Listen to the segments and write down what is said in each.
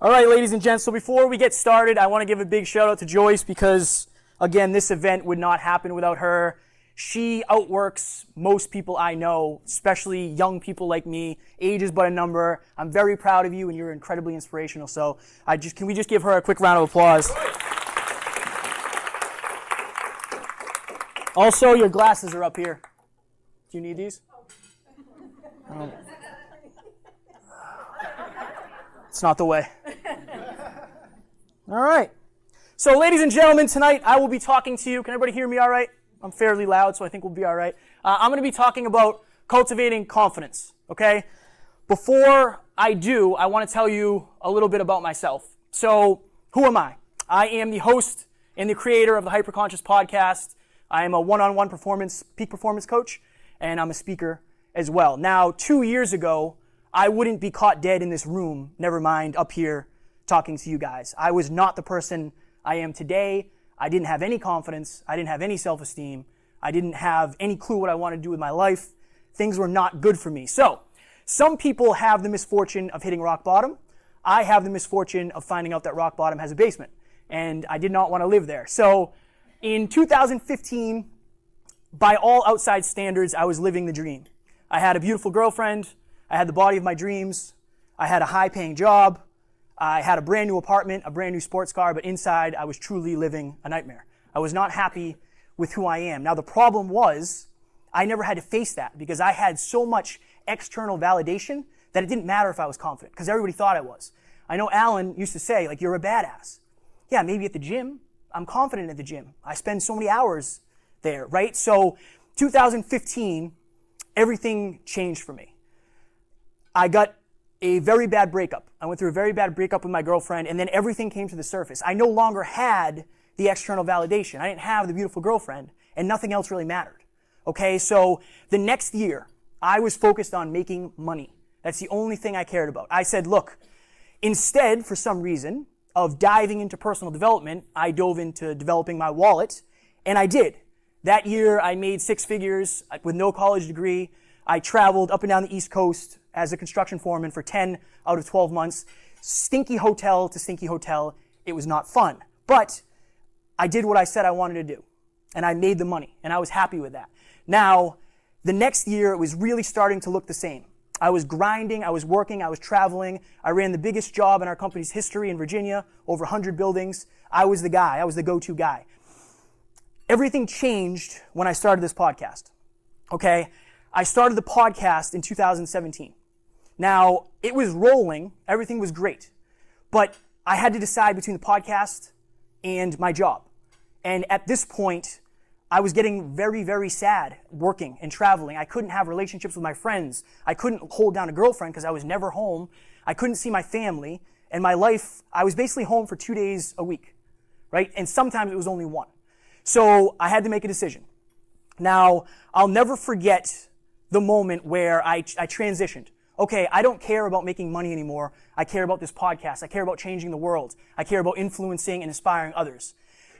All right, ladies and gents, so before we get started, I want to give a big shout out to Joyce because, again, this event would not happen without her. She outworks most people I know, especially young people like me. Age is but a number. I'm very proud of you, and you're incredibly inspirational. So can we just give her a quick round of applause? Also, your glasses are up here. Do you need these? It's not the way. All right. So, ladies and gentlemen, tonight I will be talking to you. Can everybody hear me all right? I'm fairly loud, so I think we'll be all right. I'm going to be talking about cultivating confidence, okay? Before I do, I want to tell you a little bit about myself. So, who am I? I am the host and the creator of the Hyperconscious podcast. I am a one-on-one peak performance coach, and I'm a speaker as well. Now, 2 years ago, I wouldn't be caught dead in this room, never mind up here talking to you guys. I was not the person I am today. I didn't have any confidence. I didn't have any self-esteem. I didn't have any clue what I wanted to do with my life. Things were not good for me. So, some people have the misfortune of hitting rock bottom. I have the misfortune of finding out that rock bottom has a basement, and I did not want to live there. So, in 2015, by all outside standards, I was living the dream. I had a beautiful girlfriend. I had the body of my dreams. I had a high-paying job. I had a brand new apartment, a brand new sports car, but inside I was truly living a nightmare. I was not happy with who I am. Now the problem was I never had to face that because I had so much external validation that it didn't matter if I was confident because everybody thought I was. I know Alan used to say, like, you're a badass. Yeah, maybe at the gym. I'm confident at the gym. I spend so many hours there, right? So 2015, everything changed for me. I got a very bad breakup. I went through a very bad breakup with my girlfriend, and then everything came to the surface. I no longer had the external validation. I didn't have the beautiful girlfriend, and nothing else really mattered. Okay, so the next year, I was focused on making money. That's the only thing I cared about. I said, look, instead, for some reason, of diving into personal development, I dove into developing my wallet, and I did. That year, I made 6 figures with no college degree. I traveled up and down the East Coast as a construction foreman for 10 out of 12 months. Stinky hotel to stinky hotel. It was not fun. But I did what I said I wanted to do. And I made the money. And I was happy with that. Now, the next year, it was really starting to look the same. I was grinding, I was working, I was traveling. I ran the biggest job in our company's history in Virginia, over 100 buildings. I was the guy. I was the go-to guy. Everything changed when I started this podcast. Okay? I started the podcast in 2017. Now, it was rolling. Everything was great. But I had to decide between the podcast and my job. And at this point, I was getting very, very sad working and traveling. I couldn't have relationships with my friends. I couldn't hold down a girlfriend because I was never home. I couldn't see my family. And my life, I was basically home for 2 days a week, right? And sometimes it was only 1. So I had to make a decision. Now, I'll never forget the moment where I transitioned. Okay, I don't care about making money anymore. I care about this podcast. I care about changing the world. I care about influencing and inspiring others.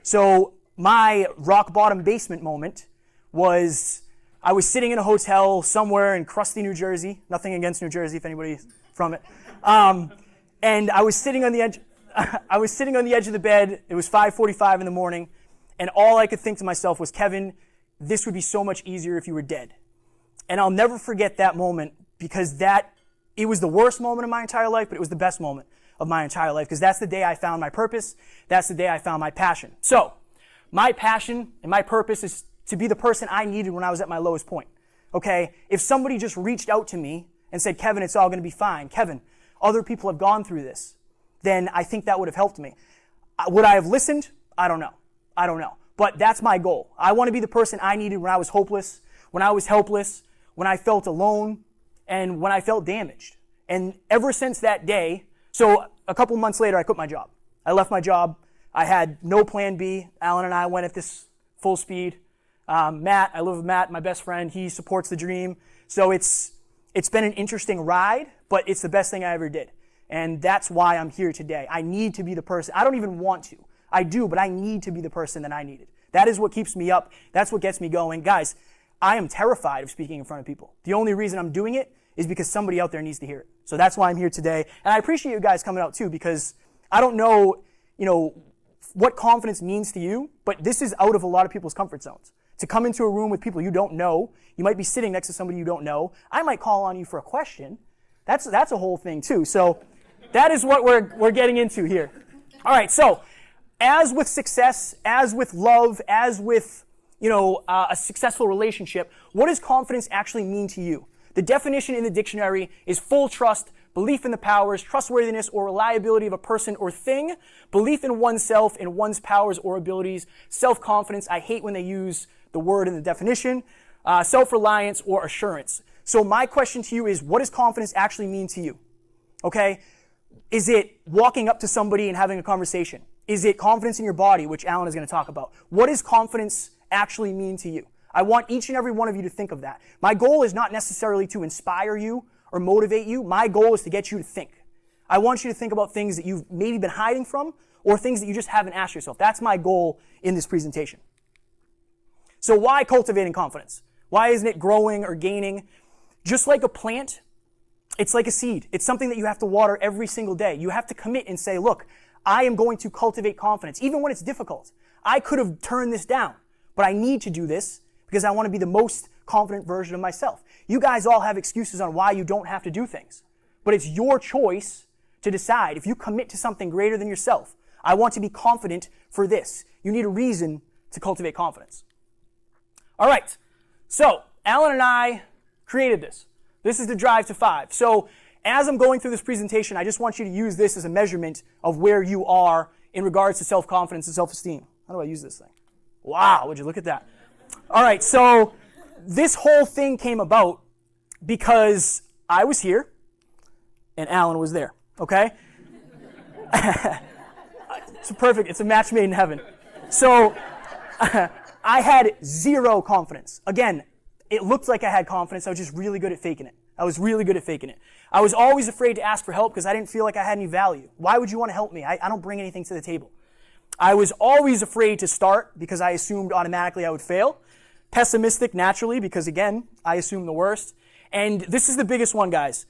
So my rock bottom basement moment was I was sitting in a hotel somewhere in crusty New Jersey. Nothing against New Jersey if anybody's from it. And I was sitting on the edge. I was sitting on the edge of the bed. It was 5:45 in the morning, and all I could think to myself was, Kevin, this would be so much easier if you were dead. And I'll never forget that moment because it was the worst moment of my entire life, but it was the best moment of my entire life because that's the day I found my purpose. That's the day I found my passion. So, my passion and my purpose is to be the person I needed when I was at my lowest point. Okay? If somebody just reached out to me and said, Kevin, it's all going to be fine. Kevin, other people have gone through this. Then I think that would have helped me. Would I have listened? I don't know. I don't know. But that's my goal. I want to be the person I needed when I was hopeless, when I was helpless, when I felt alone, and when I felt damaged. And ever since that day, so a couple months later, I quit my job. I left my job. I had no plan B. Alan and I went at this full speed. Matt, I live with Matt, my best friend. He supports the dream. So it's been an interesting ride, but it's the best thing I ever did. And that's why I'm here today. I need to be the person. I don't even want to. I do, but I need to be the person that I needed. That is what keeps me up. That's what gets me going. Guys, I am terrified of speaking in front of people. The only reason I'm doing it is because somebody out there needs to hear it. So that's why I'm here today. And I appreciate you guys coming out too, because I don't know, what confidence means to you, but this is out of a lot of people's comfort zones. To come into a room with people you don't know, you might be sitting next to somebody you don't know. I might call on you for a question. That's a whole thing too. So that is what we're getting into here. All right, so as with success, as with love, as with a successful relationship, what does confidence actually mean to you? The definition in the dictionary is full trust, belief in the powers, trustworthiness, or reliability of a person or thing, belief in oneself and one's powers or abilities, self-confidence. I hate when they use the word in the definition, self-reliance or assurance. So my question to you is, what does confidence actually mean to you? Okay? Is it walking up to somebody and having a conversation? Is it confidence in your body, which Alan is going to talk about? What does confidence actually mean to you? I want each and every one of you to think of that. My goal is not necessarily to inspire you or motivate you. My goal is to get you to think. I want you to think about things that you've maybe been hiding from or things that you just haven't asked yourself. That's my goal in this presentation. So why cultivating confidence? Why isn't it growing or gaining? Just like a plant, it's like a seed. It's something that you have to water every single day. You have to commit and say, look, I am going to cultivate confidence, even when it's difficult. I could have turned this down, but I need to do this because I want to be the most confident version of myself. You guys all have excuses on why you don't have to do things, but it's your choice to decide. If you commit to something greater than yourself, I want to be confident for this. You need a reason to cultivate confidence. All right, so Alan and I created this. This is the Drive to 5. So as I'm going through this presentation, I just want you to use this as a measurement of where you are in regards to self-confidence and self-esteem. How do I use this thing? Wow, would you look at that? All right, so this whole thing came about because I was here and Alan was there, okay? It's a match made in heaven. So I had zero confidence. Again, it looked like I had confidence. I was just really good at faking it. I was always afraid to ask for help because I didn't feel like I had any value. Why would you want to help me? I don't bring anything to the table. I was always afraid to start because I assumed automatically I would fail. Pessimistic naturally because, again, I assume the worst. And this is the biggest one, guys.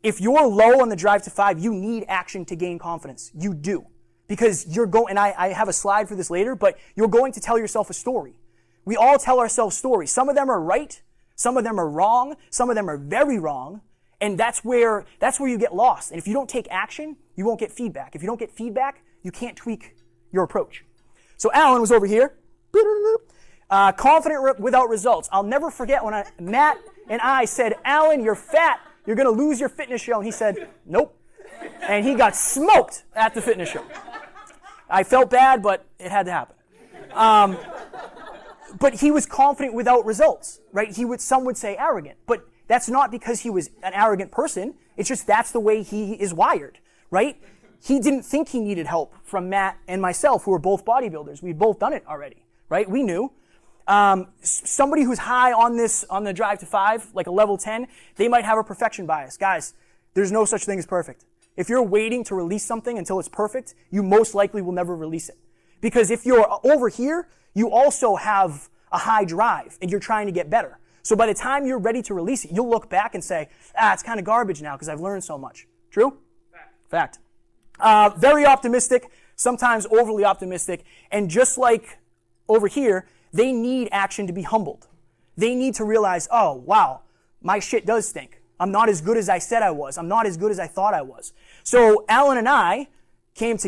If you're low on the Drive to 5, you need action to gain confidence. You do. Because you're going, and I have a slide for this later, but you're going to tell yourself a story. We all tell ourselves stories. Some of them are right, some of them are wrong, some of them are very wrong, and that's where you get lost. And if you don't take action, you won't get feedback. If you don't get feedback, you can't tweak your approach. So Alan was over here, confident without results. I'll never forget when Matt and I said, Alan, you're fat, you're going to lose your fitness show. And he said, nope. And he got smoked at the fitness show. I felt bad, but it had to happen. But he was confident without results, right? Some would say arrogant, but that's not because he was an arrogant person. It's just that's the way he is wired, right? He didn't think he needed help from Matt and myself, who were both bodybuilders. We'd both done it already, right? We knew. Somebody who's high on the Drive to 5, like a level 10, they might have a perfection bias. Guys, there's no such thing as perfect. If you're waiting to release something until it's perfect, you most likely will never release it. Because if you're over here, you also have a high drive and you're trying to get better. So by the time you're ready to release it, you'll look back and say, it's kind of garbage now because I've learned so much. True? Fact. Very optimistic, sometimes overly optimistic. And just like over here, they need action to be humbled. They need to realize, oh, wow, my shit does stink. I'm not as good as I said I was. I'm not as good as I thought I was. So Alan and I came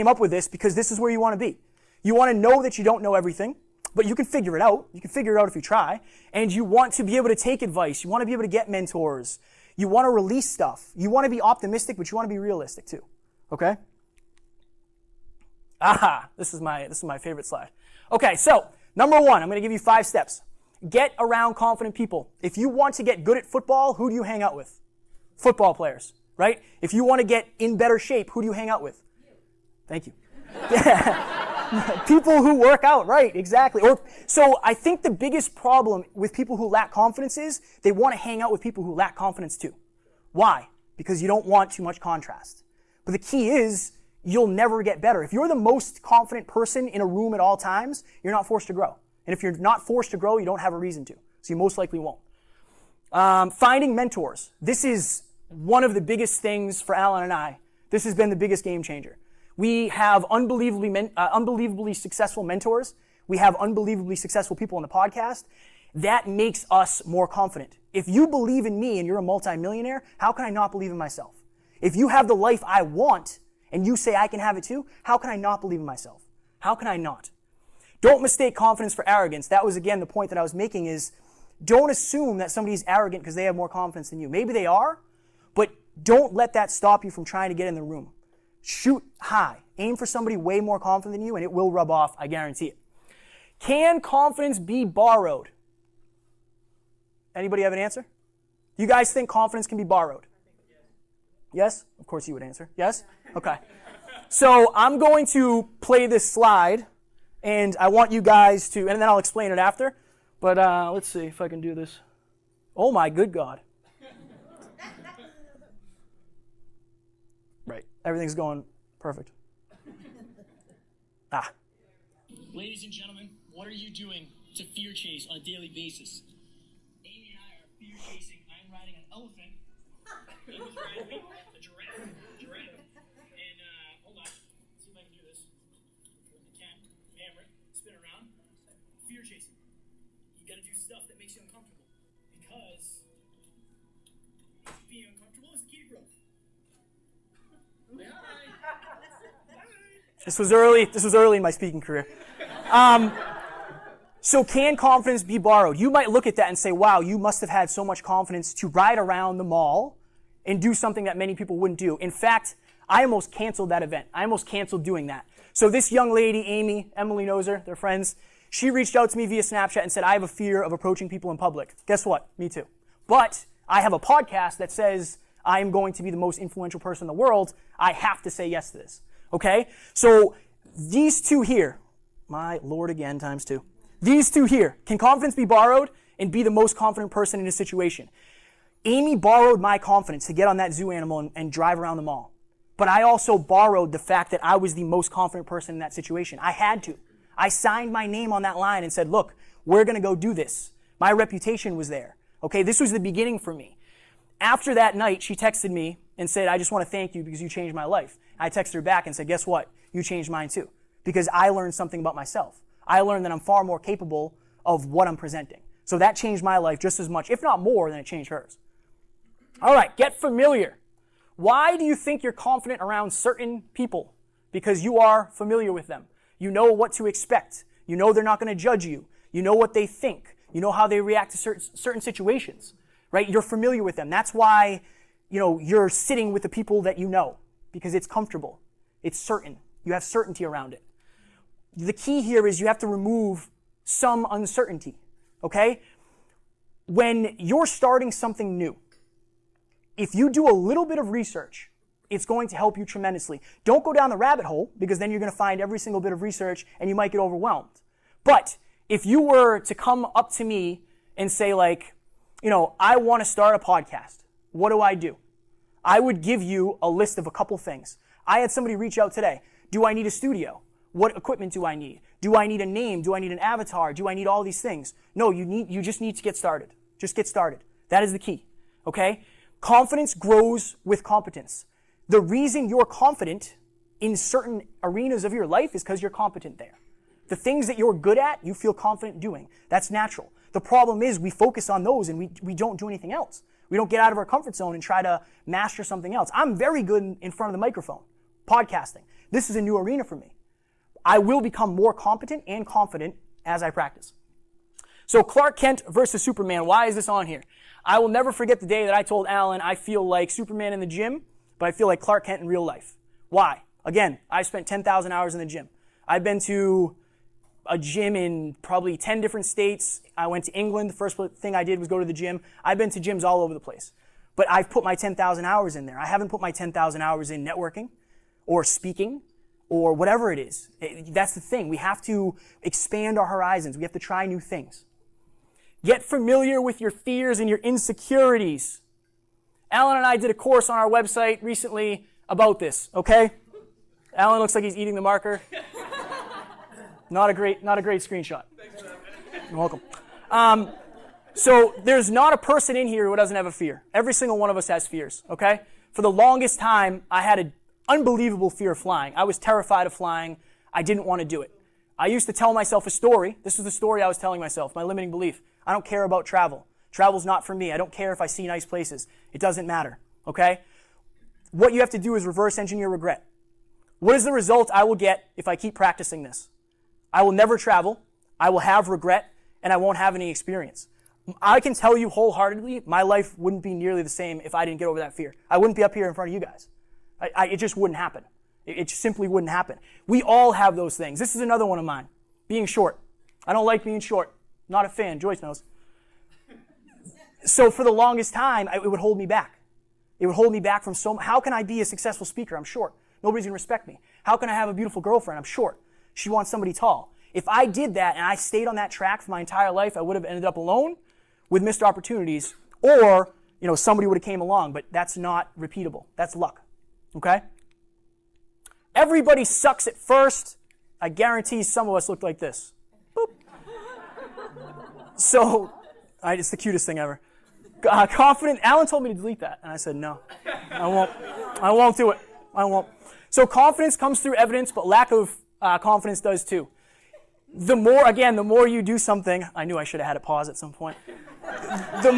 up with this because this is where you want to be. You want to know that you don't know everything, but you can figure it out. You can figure it out if you try. And you want to be able to take advice. You want to be able to get mentors. You want to release stuff. You want to be optimistic, but you want to be realistic too. Okay? This is my favorite slide. Okay, so number 1, I'm going to give you 5 steps. Get around confident people. If you want to get good at football, who do you hang out with? Football players, right? If you want to get in better shape, who do you hang out with? Thank you. People who work out, right, exactly. So I think the biggest problem with people who lack confidence is they want to hang out with people who lack confidence too. Why? Because you don't want too much contrast. But the key is you'll never get better. If you're the most confident person in a room at all times, you're not forced to grow. And if you're not forced to grow, you don't have a reason to. So you most likely won't. Finding mentors. This is one of the biggest things for Alan and I. This has been the biggest game changer. We have unbelievably successful mentors. We have unbelievably successful people on the podcast. That makes us more confident. If you believe in me and you're a multimillionaire, how can I not believe in myself? If you have the life I want and you say I can have it too, how can I not believe in myself? How can I not? Don't mistake confidence for arrogance. That was, again, the point that I was making is don't assume that somebody's arrogant because they have more confidence than you. Maybe they are, but don't let that stop you from trying to get in the room. Shoot high. Aim for somebody way more confident than you, and it will rub off, I guarantee it. Can confidence be borrowed? Anybody have an answer? You guys think confidence can be borrowed? Yes? Of course you would answer. Yes? Okay. So I'm going to play this slide, and I want you guys to, and then I'll explain it after. But let's see if I can do this. Oh my good God. Right. Everything's going perfect. Ladies and gentlemen, what are you doing to fear chase on a daily basis? Amy and I are fear chasing. I'm riding an elephant. Amy's riding me, a giraffe. And hold on. Let's see if I can do this. I can. Hammer it. Spin around. Fear chasing. You got to do stuff that makes you uncomfortable because being uncomfortable is the key to growth. This was early in my speaking career. So can confidence be borrowed? You might look at that and say, wow, you must have had so much confidence to ride around the mall and do something that many people wouldn't do. In fact, I almost canceled that event. I almost canceled doing that. So this young lady, Amy, Emily knows her, they're friends. She reached out to me via Snapchat and said, I have a fear of approaching people in public. Guess what? Me too. But I have a podcast that says I'm going to be the most influential person in the world. I have to say yes to this. Okay? So these two here, my Lord again, times two. These two here, can confidence be borrowed and be the most confident person in a situation? Amy borrowed my confidence to get on that zoo animal and drive around the mall. But I also borrowed the fact that I was the most confident person in that situation. I had to. I signed my name on that line and said, look, we're going to go do this. My reputation was there. Okay, this was the beginning for me. After that night, she texted me and said, I just want to thank you because you changed my life. I texted her back and said, guess what? You changed mine too. Because I learned something about myself. I learned that I'm far more capable of what I'm presenting. So that changed my life just as much, if not more, than it changed hers. All right, get familiar. Why do you think you're confident around certain people? Because you are familiar with them. You know what to expect. You know they're not going to judge you. You know what they think. You know how they react to certain situations, right? You're familiar with them. That's why, you're sitting with the people that you know, because it's comfortable. It's certain. You have certainty around it. The key here is you have to remove some uncertainty, okay? When you're starting something new, if you do a little bit of research, it's going to help you tremendously. Don't go down the rabbit hole, because then you're going to find every single bit of research and you might get overwhelmed. But if you were to come up to me and say I want to start a podcast, what do? I would give you a list of a couple things. I had somebody reach out today. Do I need a studio? What equipment do I need? Do I need a name? Do I need an avatar? Do I need all these things? No, you just need to get started. Just get started. That is the key. Okay? Confidence grows with competence. The reason you're confident in certain arenas of your life is because you're competent there. The things that you're good at, you feel confident doing. That's natural. The problem is we focus on those and we don't do anything else. We don't get out of our comfort zone and try to master something else. I'm very good in front of the microphone, podcasting. This is a new arena for me. I will become more competent and confident as I practice. So Clark Kent versus Superman. Why is this on here? I will never forget the day that I told Alan I feel like Superman in the gym, but I feel like Clark Kent in real life. Why? Again, I spent 10,000 hours in the gym. I've been to a gym in probably 10 different states. I went to England. The first thing I did was go to the gym. I've been to gyms all over the place. But I've put my 10,000 hours in there. I haven't put my 10,000 hours in networking or speaking or whatever it is. That's the thing. We have to expand our horizons. We have to try new things. Get familiar with your fears and your insecurities. Alan and I did a course on our website recently about this, okay? Alan looks like he's eating the marker. Not a great screenshot. You're welcome. So there's not a person in here who doesn't have a fear. Every single one of us has fears, okay? For the longest time, I had an unbelievable fear of flying. I was terrified of flying. I didn't want to do it. I used to tell myself a story. This was the story I was telling myself, my limiting belief. I don't care about travel. Travel's not for me. I don't care if I see nice places. It doesn't matter, okay? What you have to do is reverse engineer regret. What is the result I will get if I keep practicing this? I will never travel. I will have regret, and I won't have any experience. I can tell you wholeheartedly, my life wouldn't be nearly the same if I didn't get over that fear. I wouldn't be up here in front of you guys. It just wouldn't happen. It just simply wouldn't happen. We all have those things. This is another one of mine. Being short. I don't like being short. Not a fan. Joyce knows. So for the longest time, it would hold me back. It would hold me back from how can I be a successful speaker? I'm short. Nobody's going to respect me. How can I have a beautiful girlfriend? I'm short. She wants somebody tall. If I did that and I stayed on that track for my entire life, I would have ended up alone with missed opportunities, or, somebody would have came along, but that's not repeatable. That's luck, okay? Everybody sucks at first. I guarantee some of us look like this. Boop. So, it's the cutest thing ever. Confident, Alan told me to delete that, and I said, no, I won't do it. I won't. So confidence comes through evidence, but lack of confidence does too. The more you do something, I knew I should have had it pause at some point. The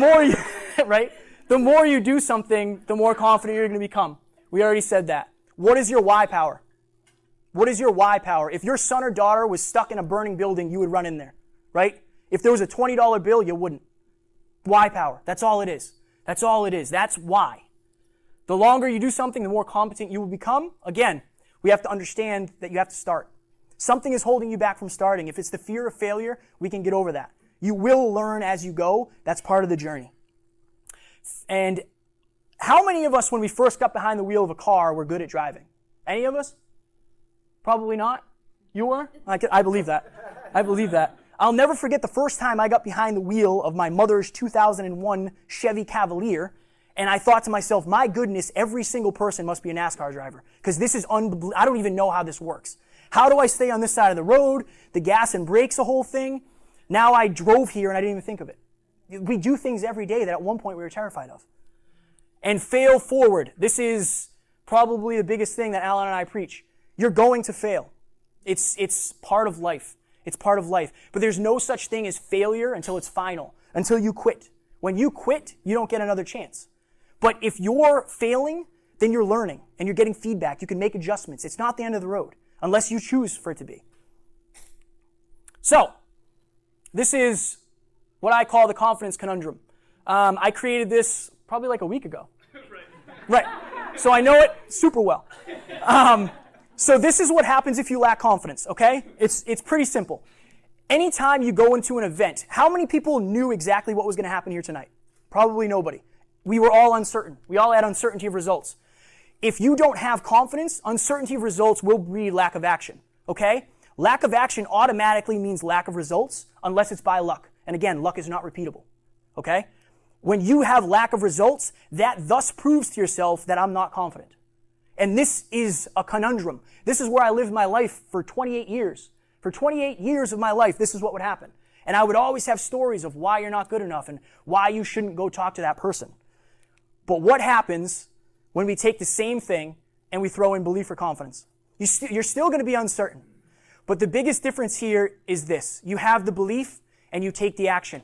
more you do something, the more confident you're going to become. We already said that. What is your why power? What is your why power? If your son or daughter was stuck in a burning building, you would run in there, right? If there was a $20 bill, you wouldn't. Why power. That's all it is. That's all it is. That's why. The longer you do something, the more competent you will become. Again, we have to understand that you have to start. Something is holding you back from starting. If it's the fear of failure, we can get over that. You will learn as you go. That's part of the journey. And how many of us, when we first got behind the wheel of a car, were good at driving? Any of us? Probably not. You were? I believe that. I believe that. I'll never forget the first time I got behind the wheel of my mother's 2001 Chevy Cavalier, and I thought to myself, my goodness, every single person must be a NASCAR driver, because this is unbelievable. I don't even know how this works. How do I stay on this side of the road? The gas and brakes, the whole thing. Now I drove here and I didn't even think of it. We do things every day that at one point we were terrified of. And fail forward. This is probably the biggest thing that Alan and I preach. You're going to fail. It's part of life. It's part of life. But there's no such thing as failure until it's final, until you quit. When you quit, you don't get another chance. But if you're failing, then you're learning and you're getting feedback. You can make adjustments. It's not the end of the road, unless you choose for it to be. So, this is what I call the Confidence Conundrum. I created this probably like a week ago. Right. So I know it super well. So this is what happens if you lack confidence, okay? It's pretty simple. Anytime you go into an event, how many people knew exactly what was going to happen here tonight? Probably nobody. We were all uncertain. We all had uncertainty of results. If you don't have confidence, uncertainty of results will breed lack of action, okay? Lack of action automatically means lack of results unless it's by luck. And again, luck is not repeatable, okay? When you have lack of results, that thus proves to yourself that I'm not confident. And this is a conundrum. This is where I lived my life for 28 years. For 28 years of my life, this is what would happen. And I would always have stories of why you're not good enough and why you shouldn't go talk to that person. But what happens when we take the same thing and we throw in belief or confidence? You're still going to be uncertain. But the biggest difference here is this. You have the belief and you take the action.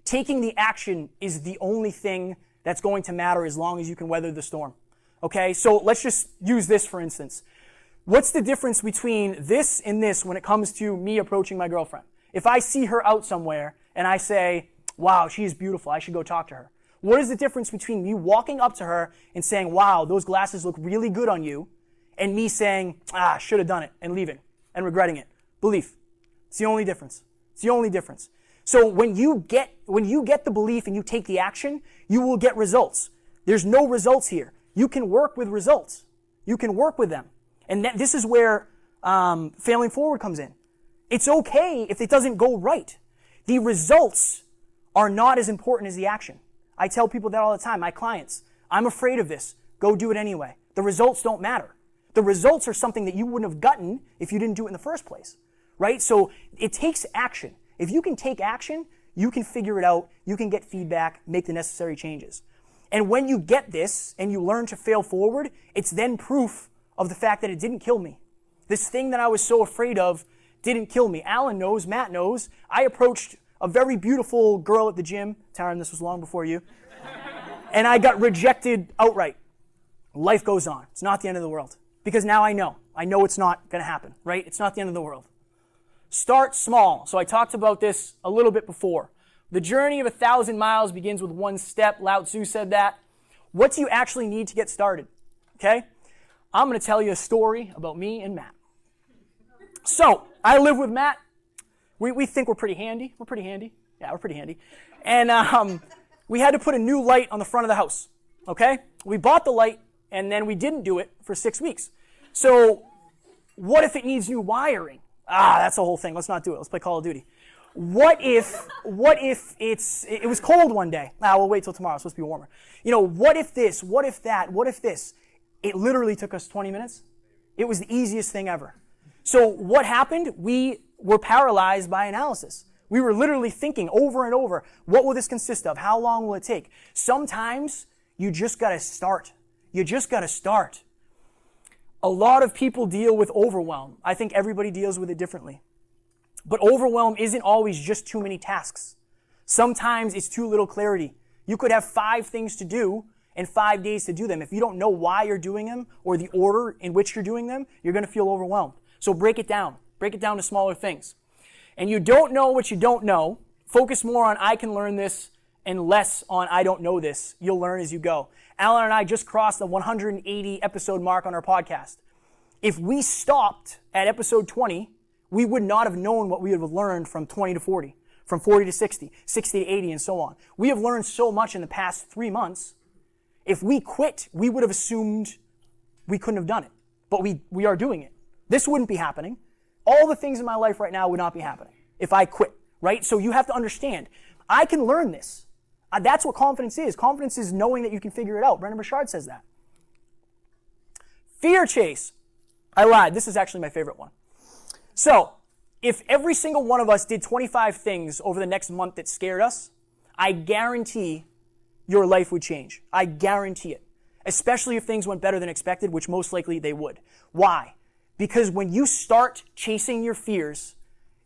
Taking the action is the only thing that's going to matter as long as you can weather the storm. Okay, so let's just use this for instance. What's the difference between this and this when it comes to me approaching my girlfriend? If I see her out somewhere and I say, wow, she is beautiful, I should go talk to her. What is the difference between me walking up to her and saying, wow, those glasses look really good on you, and me saying, should have done it, and leaving, and regretting it? Belief. It's the only difference. It's the only difference. So when you get the belief and you take the action, you will get results. There's no results here. You can work with results. You can work with them. And this is where failing forward comes in. It's okay if it doesn't go right. The results are not as important as the action. I tell people that all the time, my clients. I'm afraid of this. Go do it anyway. The results don't matter. The results are something that you wouldn't have gotten if you didn't do it in the first place, right? So it takes action. If you can take action, you can figure it out, you can get feedback, make the necessary changes. And when you get this and you learn to fail forward, it's then proof of the fact that it didn't kill me. This thing that I was so afraid of didn't kill me. Alan knows, Matt knows. I approached a very beautiful girl at the gym. Taryn, this was long before you. And I got rejected outright. Life goes on. It's not the end of the world. Because now I know. I know it's not going to happen, right? It's not the end of the world. Start small. So I talked about this a little bit before. The journey of 1,000 miles begins with one step. Lao Tzu said that. What do you actually need to get started? Okay? I'm going to tell you a story about me and Matt. So, I live with Matt. We think we're pretty handy. We're pretty handy. Yeah, we're pretty handy. And we had to put a new light on the front of the house. Okay? We bought the light, and then we didn't do it for 6 weeks. So, what if it needs new wiring? That's the whole thing. Let's not do it. Let's play Call of Duty. What if it was cold one day? We'll wait till tomorrow. It's supposed to be warmer. What if this? What if that? What if this? It literally took us 20 minutes. It was the easiest thing ever. So what happened? We were paralyzed by analysis. We were literally thinking over and over, what will this consist of? How long will it take? Sometimes you just got to start. You just got to start. A lot of people deal with overwhelm. I think everybody deals with it differently. But overwhelm isn't always just too many tasks. Sometimes it's too little clarity. You could have 5 things to do and 5 days to do them. If you don't know why you're doing them or the order in which you're doing them, you're going to feel overwhelmed. So break it down. Break it down to smaller things. And you don't know what you don't know. Focus more on I can learn this and less on I don't know this. You'll learn as you go. Alan and I just crossed the 180 episode mark on our podcast. If we stopped at episode 20, we would not have known what we would have learned from 20 to 40, from 40 to 60, 60 to 80, and so on. We have learned so much in the past 3 months. If we quit, we would have assumed we couldn't have done it. But we are doing it. This wouldn't be happening. All the things in my life right now would not be happening if I quit, right? So you have to understand, I can learn this. That's what confidence is. Confidence is knowing that you can figure it out. Brendan Burchard says that. Fear chase. I lied. This is actually my favorite one. So, if every single one of us did 25 things over the next month that scared us, I guarantee your life would change. I guarantee it. Especially if things went better than expected, which most likely they would. Why? Because when you start chasing your fears,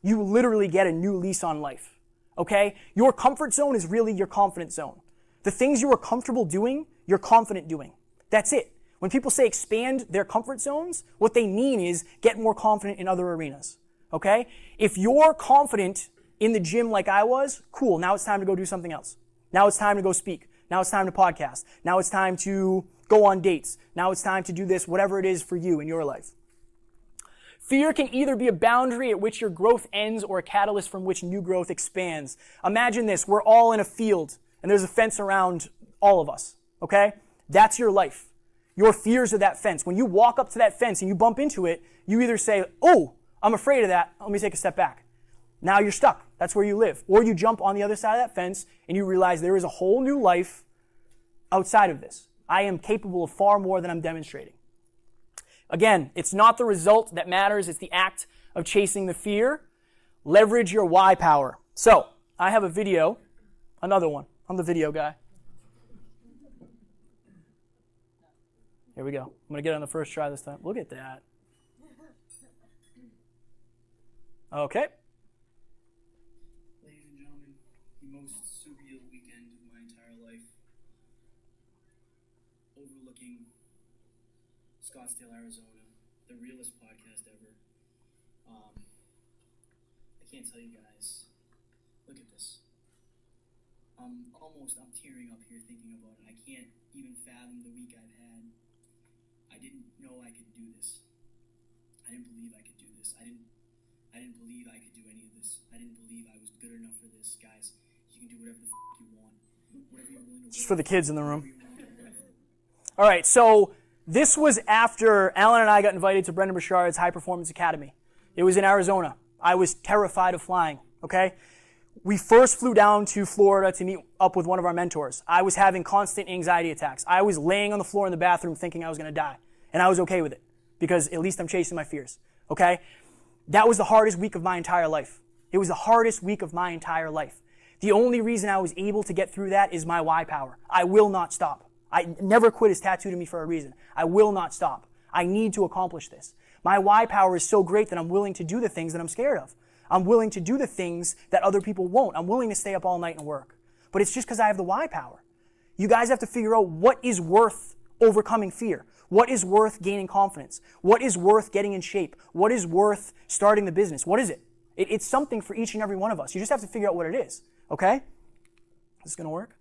you literally get a new lease on life. Okay? Your comfort zone is really your confidence zone. The things you are comfortable doing, you're confident doing. That's it. When people say expand their comfort zones, what they mean is get more confident in other arenas. Okay? If you're confident in the gym like I was, cool, now it's time to go do something else. Now it's time to go speak. Now it's time to podcast. Now it's time to go on dates. Now it's time to do this, whatever it is for you in your life. Fear can either be a boundary at which your growth ends or a catalyst from which new growth expands. Imagine this. We're all in a field, and there's a fence around all of us. Okay? That's your life. Your fears are that fence. When you walk up to that fence and you bump into it, you either say, oh, I'm afraid of that. Let me take a step back. Now you're stuck. That's where you live. Or you jump on the other side of that fence and you realize there is a whole new life outside of this. I am capable of far more than I'm demonstrating. Again, it's not the result that matters. It's the act of chasing the fear. Leverage your why power. So, I have a video, another one. I'm the video guy. Here we go. I'm going to get it on the first try this time. Look at that. Okay. Ladies and gentlemen, the most surreal weekend of my entire life. Overlooking Scottsdale, Arizona. The realest podcast ever. I can't tell you guys. Look at this. I'm tearing up here thinking about it. I can't even fathom the week I've had. I didn't know I could do this. I didn't believe I could do this. I didn't believe I could do any of this. I didn't believe I was good enough for this. Guys, you can do whatever the you want. Whatever you're willing to Just for the kids in the room. All right, so this was after Alan and I got invited to Brendan Burchard's High Performance Academy. It was in Arizona. I was terrified of flying, okay? We first flew down to Florida to meet up with one of our mentors. I was having constant anxiety attacks. I was laying on the floor in the bathroom thinking I was going to die. And I was okay with it because at least I'm chasing my fears, okay? That was the hardest week of my entire life. It was the hardest week of my entire life. The only reason I was able to get through that is my why power. I will not stop. I never quit is tattooed to me for a reason. I will not stop. I need to accomplish this. My why power is so great that I'm willing to do the things that I'm scared of. I'm willing to do the things that other people won't. I'm willing to stay up all night and work. But it's just because I have the why power. You guys have to figure out what is worth overcoming fear. What is worth gaining confidence? What is worth getting in shape? What is worth starting the business? What is it? It's something for each and every one of us. You just have to figure out what it is. Okay? Is this going to work?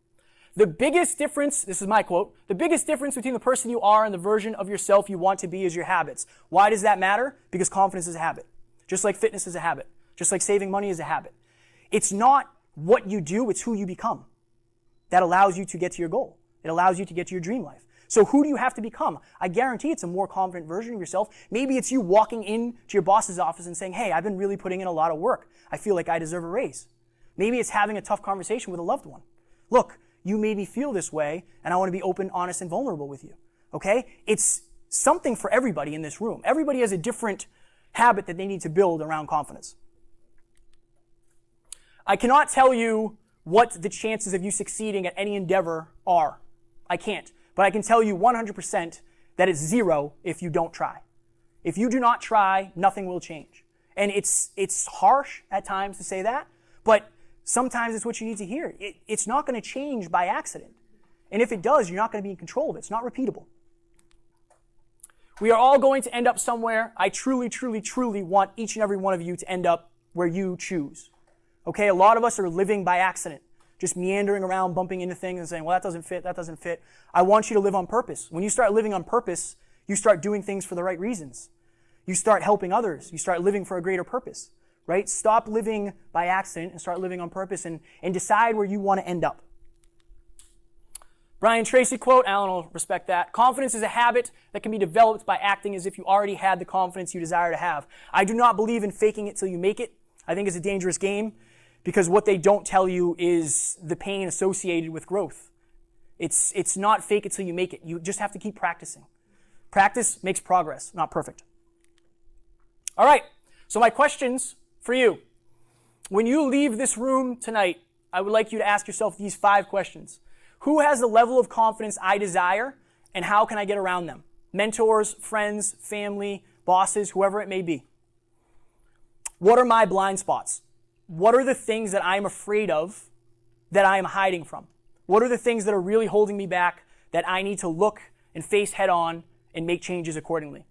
The biggest difference, this is my quote, the biggest difference between the person you are and the version of yourself you want to be is your habits. Why does that matter? Because confidence is a habit. Just like fitness is a habit. Just like saving money is a habit. It's not what you do, it's who you become. That allows you to get to your goal. It allows you to get to your dream life. So who do you have to become? I guarantee it's a more confident version of yourself. Maybe it's you walking into your boss's office and saying, hey, I've been really putting in a lot of work. I feel like I deserve a raise. Maybe it's having a tough conversation with a loved one. Look, you made me feel this way, and I want to be open, honest, and vulnerable with you. Okay? It's something for everybody in this room. Everybody has a different habit that they need to build around confidence. I cannot tell you what the chances of you succeeding at any endeavor are. I can't. But I can tell you 100% that it's 0 if you don't try. If you do not try, nothing will change. And it's harsh at times to say that, but sometimes it's what you need to hear. It's not going to change by accident. And if it does, you're not going to be in control of it. It's not repeatable. We are all going to end up somewhere. I truly, truly, truly want each and every one of you to end up where you choose. Okay, a lot of us are living by accident, just meandering around, bumping into things and saying, well, that doesn't fit, that doesn't fit. I want you to live on purpose. When you start living on purpose, you start doing things for the right reasons. You start helping others. You start living for a greater purpose, right? Stop living by accident and start living on purpose and decide where you want to end up. Brian Tracy quote, Alan will respect that. Confidence is a habit that can be developed by acting as if you already had the confidence you desire to have. I do not believe in faking it till you make it. I think it's a dangerous game. Because what they don't tell you is the pain associated with growth. It's not fake it till you make it. You just have to keep practicing. Practice makes progress, not perfect. All right, so my questions for you. When you leave this room tonight, I would like you to ask yourself these 5 questions. Who has the level of confidence I desire, and how can I get around them? Mentors, friends, family, bosses, whoever it may be. What are my blind spots? What are the things that I'm afraid of that I am hiding from? What are the things that are really holding me back that I need to look and face head on and make changes accordingly?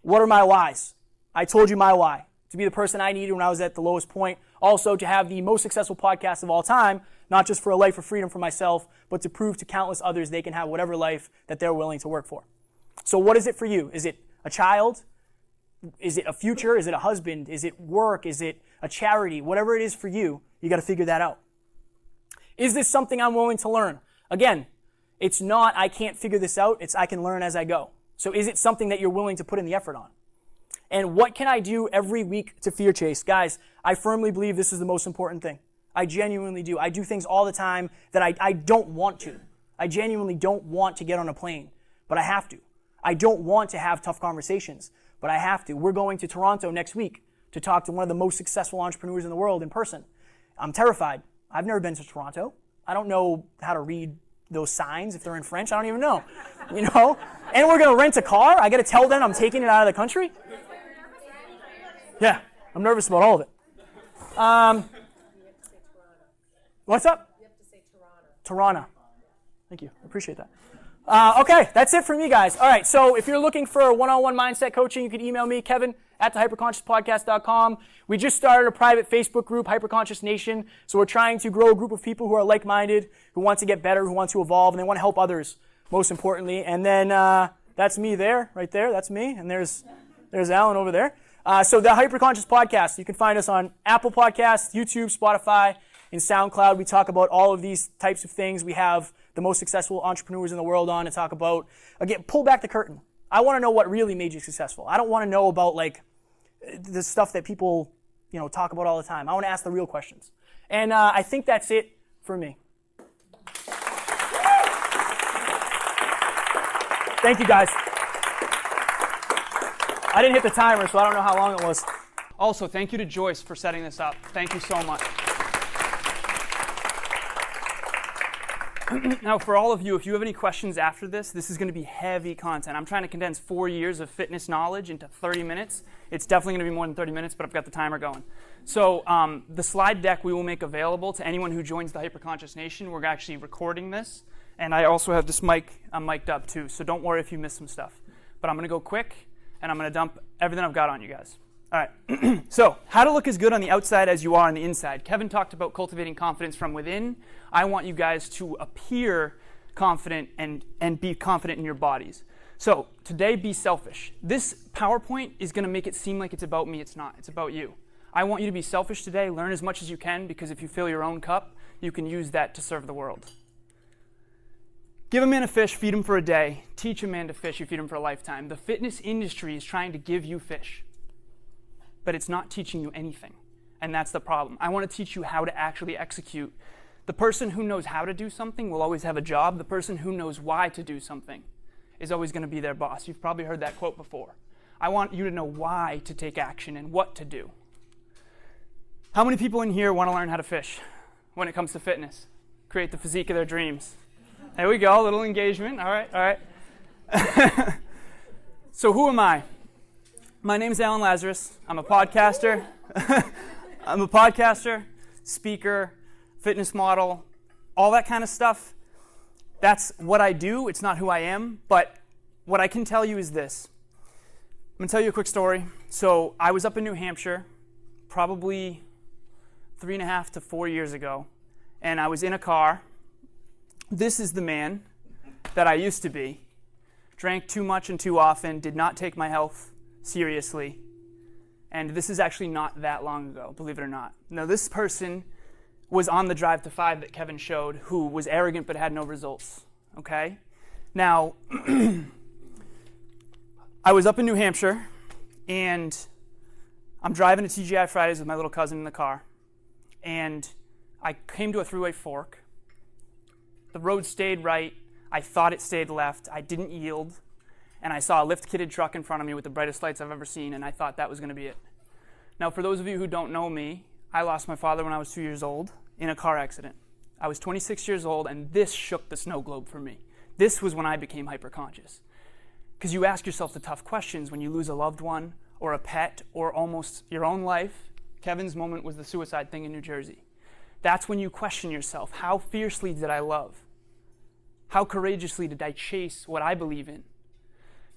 What are my whys? I told you my why. To be the person I needed when I was at the lowest point. Also to have the most successful podcast of all time, not just for a life of freedom for myself, but to prove to countless others they can have whatever life that they're willing to work for. So what is it for you? Is it a child? Is it a future? Is it a husband? Is it work? Is it a charity? Whatever it is for you, you got to figure that out. Is this something I'm willing to learn? Again, it's not I can't figure this out. It's I can learn as I go. So is it something that you're willing to put in the effort on? And what can I do every week to fear chase? Guys, I firmly believe this is the most important thing. I genuinely do. I do things all the time that I don't want to. I genuinely don't want to get on a plane, but I have to. I don't want to have tough conversations, but I have to. We're going to Toronto next week to talk to one of the most successful entrepreneurs in the world in person. I'm terrified. I've never been to Toronto. I don't know how to read those signs if they're in French. I don't even know. You know? And we're going to rent a car. I got to tell them I'm taking it out of the country. Yeah, I'm nervous about all of it. What's up? You have to say Toronto. Toronto. Thank you. I appreciate that. Okay, that's it for me, guys. All right, so if you're looking for one-on-one mindset coaching, you can email me, kevin@thehyperconsciouspodcast.com. We just started a private Facebook group, Hyperconscious Nation. So we're trying to grow a group of people who are like-minded, who want to get better, who want to evolve, and they want to help others, most importantly. And then that's me there, right there. That's me. And there's Alan over there. So the Hyperconscious Podcast, you can find us on Apple Podcasts, YouTube, Spotify, and SoundCloud. We talk about all of these types of things. We have the most successful entrepreneurs in the world on to talk about, again, pull back the curtain. I want to know what really made you successful. I don't want to know about like the stuff that people, talk about all the time. I want to ask the real questions. And I think that's it for me. Thank you, guys. I didn't hit the timer, so I don't know how long it was. Also, thank you to Joyce for setting this up. Thank you so much. Now, for all of you, if you have any questions after this is going to be heavy content. I'm trying to condense 4 years of fitness knowledge into 30 minutes. It's definitely going to be more than 30 minutes, but I've got the timer going. So the slide deck we will make available to anyone who joins the Hyperconscious Nation. We're actually recording this, and I also have this mic. I'm mic'd up too, so don't worry if you miss some stuff. But I'm going to go quick, and I'm going to dump everything I've got on you guys. All right, so how to look as good on the outside as you are on the inside. Kevin talked about cultivating confidence from within. I want you guys to appear confident and be confident in your bodies. So today, be selfish. This PowerPoint is going to make it seem like it's about me. It's not. It's about you. I want you to be selfish today. Learn as much as you can, because if you fill your own cup, you can use that to serve the world. Give a man a fish, feed him for a day. Teach a man to fish, you feed him for a lifetime. The fitness industry is trying to give you fish, but it's not teaching you anything. And that's the problem. I want to teach you how to actually execute. The person who knows how to do something will always have a job. The person who knows why to do something is always going to be their boss. You've probably heard that quote before. I want you to know why to take action and what to do. How many people in here want to learn how to fish when it comes to fitness? Create the physique of their dreams. There we go, a little engagement. All right. So who am I? My name is Lazaros. I'm a podcaster. Speaker, fitness model, all that kind of stuff. That's what I do. It's not who I am. But what I can tell you is this. I'm going to tell you a quick story. So I was up in New Hampshire probably 3.5 to 4 years ago, and I was in a car. This is the man that I used to be. Drank too much and too often, did not take my health seriously. And this is actually not that long ago, believe it or not. Now, this person was on the Drive to 5 that Kevin showed, who was arrogant but had no results, okay? Now, I was up in New Hampshire, and I'm driving to TGI Fridays with my little cousin in the car, and I came to a thruway fork. The road stayed right. I thought it stayed left. I didn't yield. And I saw a lift-kitted truck in front of me with the brightest lights I've ever seen, and I thought that was going to be it. Now, for those of you who don't know me, I lost my father when I was 2 years old in a car accident. I was 26 years old, and this shook the snow globe for me. This was when I became hyperconscious. Because you ask yourself the tough questions when you lose a loved one or a pet or almost your own life. Kevin's moment was the suicide thing in New Jersey. That's when you question yourself. How fiercely did I love? How courageously did I chase what I believe in?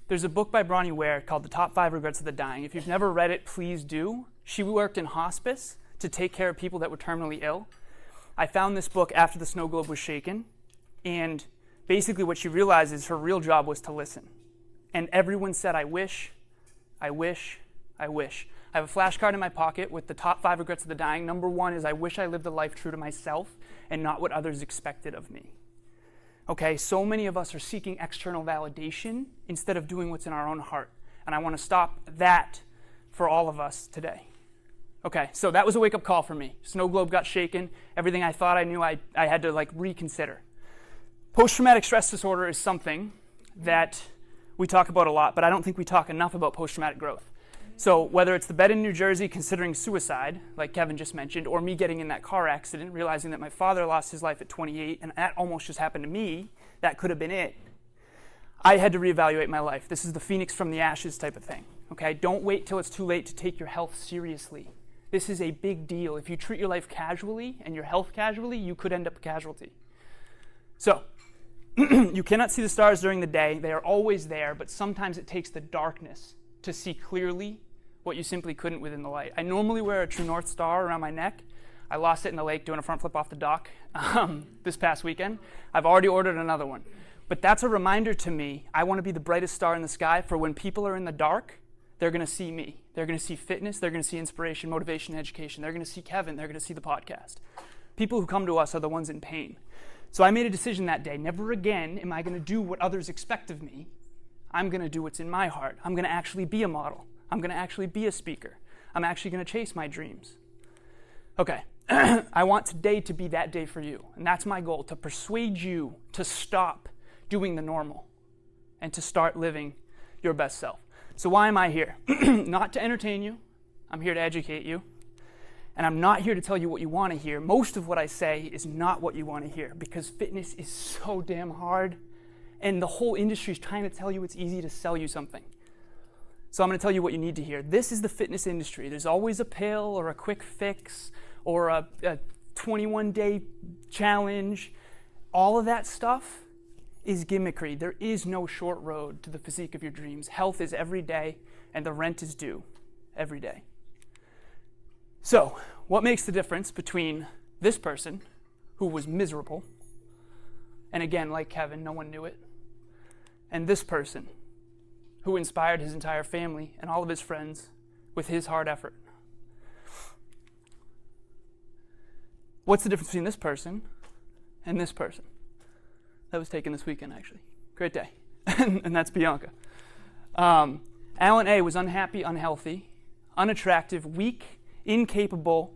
There's a book by Bronnie Ware called The Top 5 Regrets of the Dying. If you've never read it, please do. She worked in hospice to take care of people that were terminally ill. I found this book after the snow globe was shaken, and basically what she realized is her real job was to listen. And everyone said, I wish, I wish, I wish. I have a flashcard in my pocket with the top 5 regrets of the dying. Number 1 is I wish I lived a life true to myself and not what others expected of me. Okay, so many of us are seeking external validation instead of doing what's in our own heart. And I want to stop that for all of us today. Okay, so that was a wake-up call for me. Snow globe got shaken. Everything I thought I knew, I had to reconsider. Post-traumatic stress disorder is something that we talk about a lot, but I don't think we talk enough about post-traumatic growth. So whether it's the bed in New Jersey considering suicide, like Kevin just mentioned, or me getting in that car accident, realizing that my father lost his life at 28, and that almost just happened to me, that could have been it. I had to reevaluate my life. This is the phoenix from the ashes type of thing. Okay, don't wait till it's too late to take your health seriously. This is a big deal. If you treat your life casually and your health casually, you could end up a casualty. So, you cannot see the stars during the day. They are always there, but sometimes it takes the darkness to see clearly what you simply couldn't within the light. I normally wear a True North star around my neck. I lost it in the lake doing a front flip off the dock this past weekend. I've already ordered another one. But that's a reminder to me, I want to be the brightest star in the sky for when people are in the dark, they're going to see me. They're going to see fitness. They're going to see inspiration, motivation, education. They're going to see Kevin. They're going to see the podcast. People who come to us are the ones in pain. So I made a decision that day. Never again am I going to do what others expect of me. I'm going to do what's in my heart. I'm going to actually be a model. I'm going to actually be a speaker. I'm actually going to chase my dreams. Okay, I want today to be that day for you. And that's my goal, to persuade you to stop doing the normal and to start living your best self. So why am I here? Not to entertain you. I'm here to educate you. And I'm not here to tell you what you want to hear. Most of what I say is not what you want to hear because fitness is so damn hard. And the whole industry is trying to tell you it's easy to sell you something. So I'm going to tell you what you need to hear. This is the fitness industry. There's always a pill or a quick fix or a 21-day challenge. All of that stuff is gimmickry. There is no short road to the physique of your dreams. Health is every day, and the rent is due every day. So, what makes the difference between this person, who was miserable, and again, like Kevin, no one knew it, and this person, who inspired his entire family and all of his friends with his hard effort? What's the difference between this person and this person? That was taken this weekend, actually. Great day. And that's Bianca. Alan A. was unhappy, unhealthy, unattractive, weak, incapable,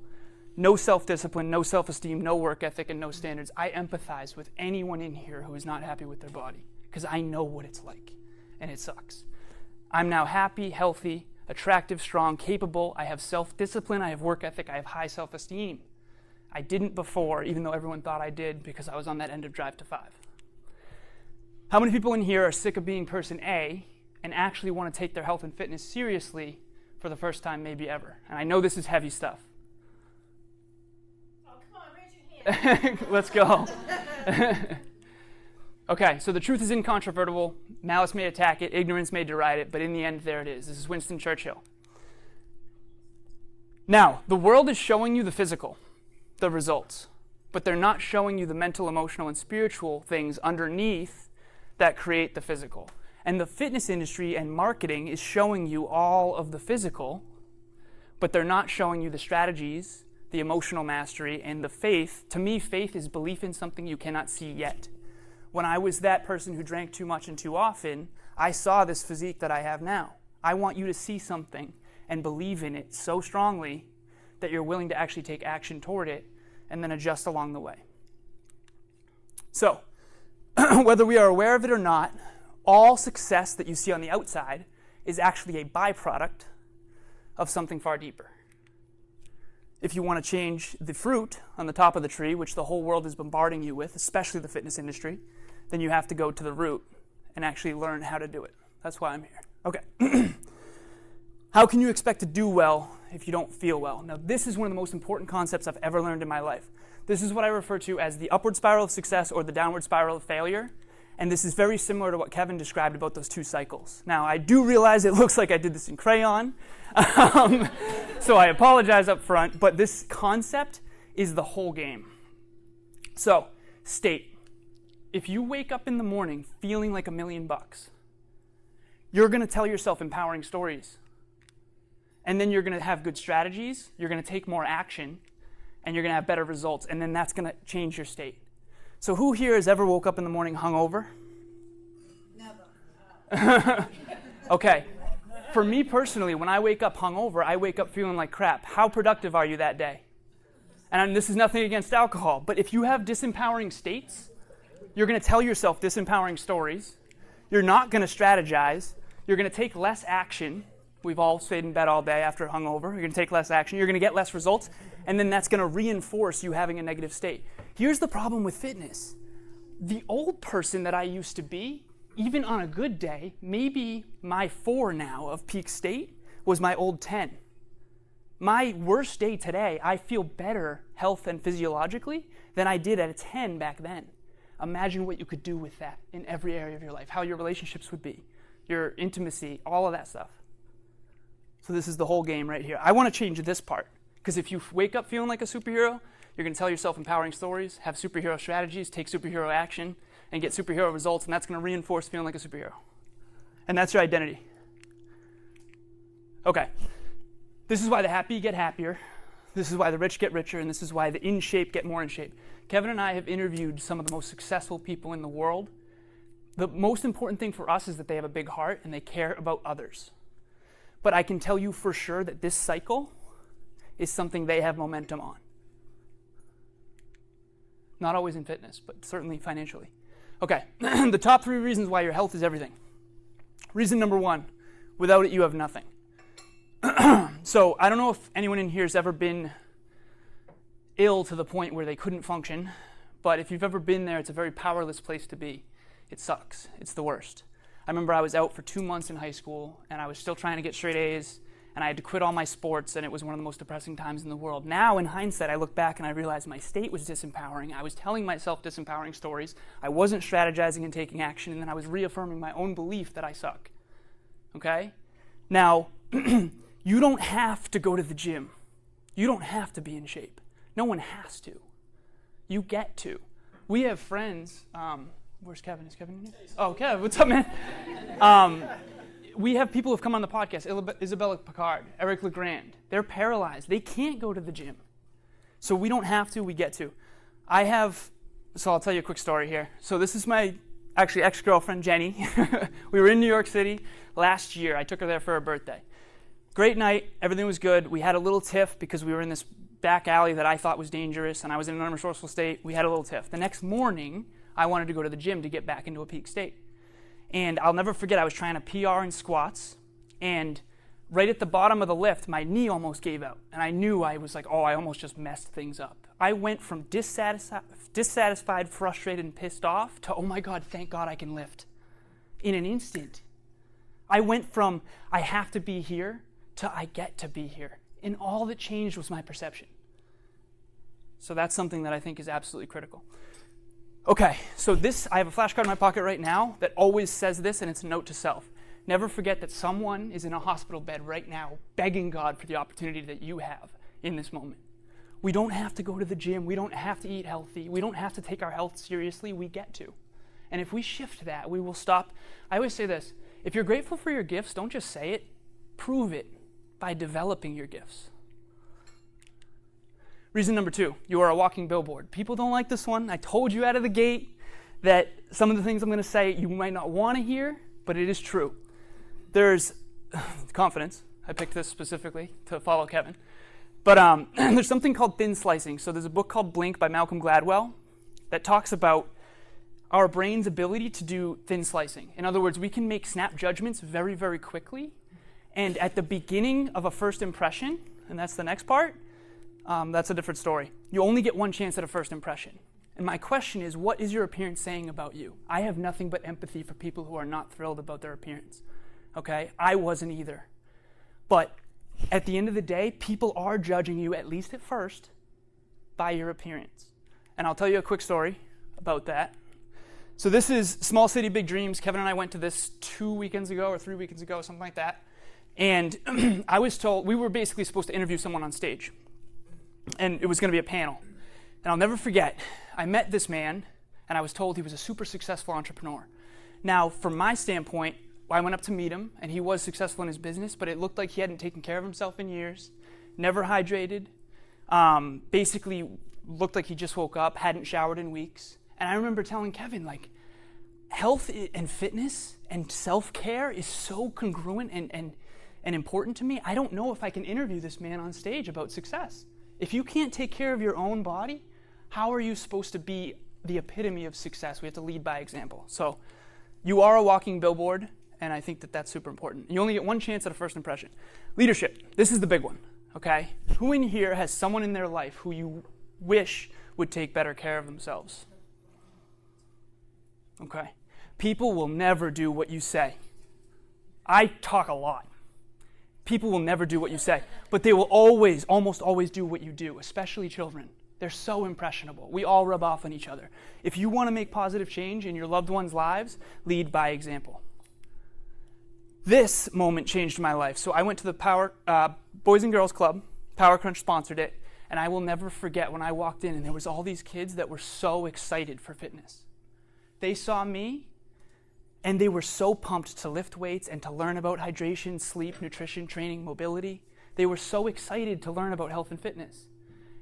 no self-discipline, no self-esteem, no work ethic, and no standards. I empathize with anyone in here who is not happy with their body because I know what it's like, and it sucks. I'm now happy, healthy, attractive, strong, capable. I have self-discipline, I have work ethic, I have high self-esteem. I didn't before, even though everyone thought I did because I was on that end of Drive to 5. How many people in here are sick of being person A and actually want to take their health and fitness seriously for the first time maybe ever? And I know this is heavy stuff. Oh, come on, raise your hand. Let's go. Okay, so the truth is incontrovertible. Malice may attack it, ignorance may deride it, but in the end, there it is. This is Winston Churchill. Now, the world is showing you the physical, the results, but they're not showing you the mental, emotional, and spiritual things underneath that create the physical. And the fitness industry and marketing is showing you all of the physical, but they're not showing you the strategies, the emotional mastery, and the faith. To me, faith is belief in something you cannot see yet. When I was that person who drank too much and too often, I saw this physique that I have now. I want you to see something and believe in it so strongly that you're willing to actually take action toward it and then adjust along the way. So, whether we are aware of it or not, all success that you see on the outside is actually a byproduct of something far deeper. If you want to change the fruit on the top of the tree, which the whole world is bombarding you with, especially the fitness industry, then you have to go to the root and actually learn how to do it. That's why I'm here. Okay. How can you expect to do well if you don't feel well? Now, this is one of the most important concepts I've ever learned in my life. This is what I refer to as the upward spiral of success or the downward spiral of failure. And this is very similar to what Kevin described about those two cycles. Now, I do realize it looks like I did this in crayon, so I apologize up front, but this concept is the whole game. So, state, if you wake up in the morning feeling like $1 million, you're going to tell yourself empowering stories. And then you're going to have good strategies, you're going to take more action, and you're going to have better results, and then that's going to change your state. So who here has ever woke up in the morning hungover? Never. Okay. For me personally, when I wake up hungover, I wake up feeling like crap. How productive are you that day? And this is nothing against alcohol, but if you have disempowering states, you're going to tell yourself disempowering stories. You're not going to strategize. You're going to take less action. We've all stayed in bed all day after hungover. You're going to take less action. You're going to get less results, and then that's going to reinforce you having a negative state. Here's the problem with fitness. The old person that I used to be, even on a good day, maybe my 4 now of peak state was my old 10. My worst day today, I feel better health and physiologically than I did at a 10 back then. Imagine what you could do with that in every area of your life, how your relationships would be, your intimacy, all of that stuff. So this is the whole game right here. I want to change this part, because if you wake up feeling like a superhero, you're going to tell yourself empowering stories, have superhero strategies, take superhero action, and get superhero results, and that's going to reinforce feeling like a superhero. And that's your identity. Okay. This is why the happy get happier. This is why the rich get richer, and this is why the in shape get more in shape. Kevin and I have interviewed some of the most successful people in the world. The most important thing for us is that they have a big heart and they care about others. But I can tell you for sure that this cycle is something they have momentum on. Not always in fitness, but certainly financially. Okay, the top 3 reasons why your health is everything. Reason number 1, without it you have nothing. So I don't know if anyone in here has ever been ill to the point where they couldn't function. But if you've ever been there, it's a very powerless place to be. It sucks. It's the worst. I remember I was out for 2 months in high school, and I was still trying to get straight A's, and I had to quit all my sports, and it was one of the most depressing times in the world. Now, in hindsight, I look back and I realize my state was disempowering. I was telling myself disempowering stories. I wasn't strategizing and taking action, and then I was reaffirming my own belief that I suck. Okay? Now, you don't have to go to the gym. You don't have to be in shape. No one has to. You get to. We have friends. Where's Kevin? Is Kevin in here? Oh, Kev, what's up, man? We have people who've come on the podcast, Isabella Picard, Eric LeGrand. They're paralyzed. They can't go to the gym. So we don't have to, we get to. So I'll tell you a quick story here. So this is my ex-girlfriend, Jenny. We were in New York City last year. I took her there for her birthday. Great night. Everything was good. We had a little tiff because we were in this back alley that I thought was dangerous, and I was in an unresourceful state. We had a little tiff. The next morning, I wanted to go to the gym to get back into a peak state. And I'll never forget, I was trying to PR in squats, and right at the bottom of the lift, my knee almost gave out. And I knew I was like, oh, I almost just messed things up. I went from dissatisfied, frustrated, and pissed off to, oh my God, thank God I can lift. In an instant. I went from, I have to be here, to I get to be here. And all that changed was my perception. So that's something that I think is absolutely critical. Okay, so I have a flashcard in my pocket right now that always says this, and it's a note to self. Never forget that someone is in a hospital bed right now begging God for the opportunity that you have in this moment. We don't have to go to the gym. We don't have to eat healthy. We don't have to take our health seriously. We get to. And if we shift that, we will stop. I always say this. If you're grateful for your gifts, don't just say it. Prove it by developing your gifts. Reason number 2, you are a walking billboard. People don't like this one. I told you out of the gate that some of the things I'm going to say you might not want to hear, but it is true. There's confidence. I picked this specifically to follow Kevin. But there's something called thin slicing. So there's a book called Blink by Malcolm Gladwell that talks about our brain's ability to do thin slicing. In other words, we can make snap judgments very, very quickly. And at the beginning of a first impression, and that's the next part, that's a different story. You only get one chance at a first impression. And my question is, what is your appearance saying about you? I have nothing but empathy for people who are not thrilled about their appearance. Okay? I wasn't either. But at the end of the day, people are judging you, at least at first, by your appearance. And I'll tell you a quick story about that. So this is Small City, Big Dreams. Kevin and I went to this 2 weekends ago or 3 weekends ago, something like that. And I was told, we were basically supposed to interview someone on stage. And it was going to be a panel. And I'll never forget, I met this man, and I was told he was a super successful entrepreneur. Now, from my standpoint, I went up to meet him, and he was successful in his business, but it looked like he hadn't taken care of himself in years, never hydrated, basically looked like he just woke up, hadn't showered in weeks. And I remember telling Kevin, like, health and fitness and self-care is so congruent and important to me. I don't know if I can interview this man on stage about success. If you can't take care of your own body, how are you supposed to be the epitome of success? We have to lead by example. So you are a walking billboard, and I think that that's super important. You only get one chance at a first impression. Leadership. This is the big one, okay? Who in here has someone in their life who you wish would take better care of themselves? Okay. People will never do what you say. I talk a lot. People will never do what you say, but they will always, almost always do what you do, especially children. They're so impressionable. We all rub off on each other. If you want to make positive change in your loved ones' lives, lead by example. This moment changed my life. So I went to the Boys and Girls Club. Power Crunch sponsored it, and I will never forget when I walked in and there was all these kids that were so excited for fitness. They saw me, and they were so pumped to lift weights and to learn about hydration, sleep, nutrition, training, mobility. They were so excited to learn about health and fitness.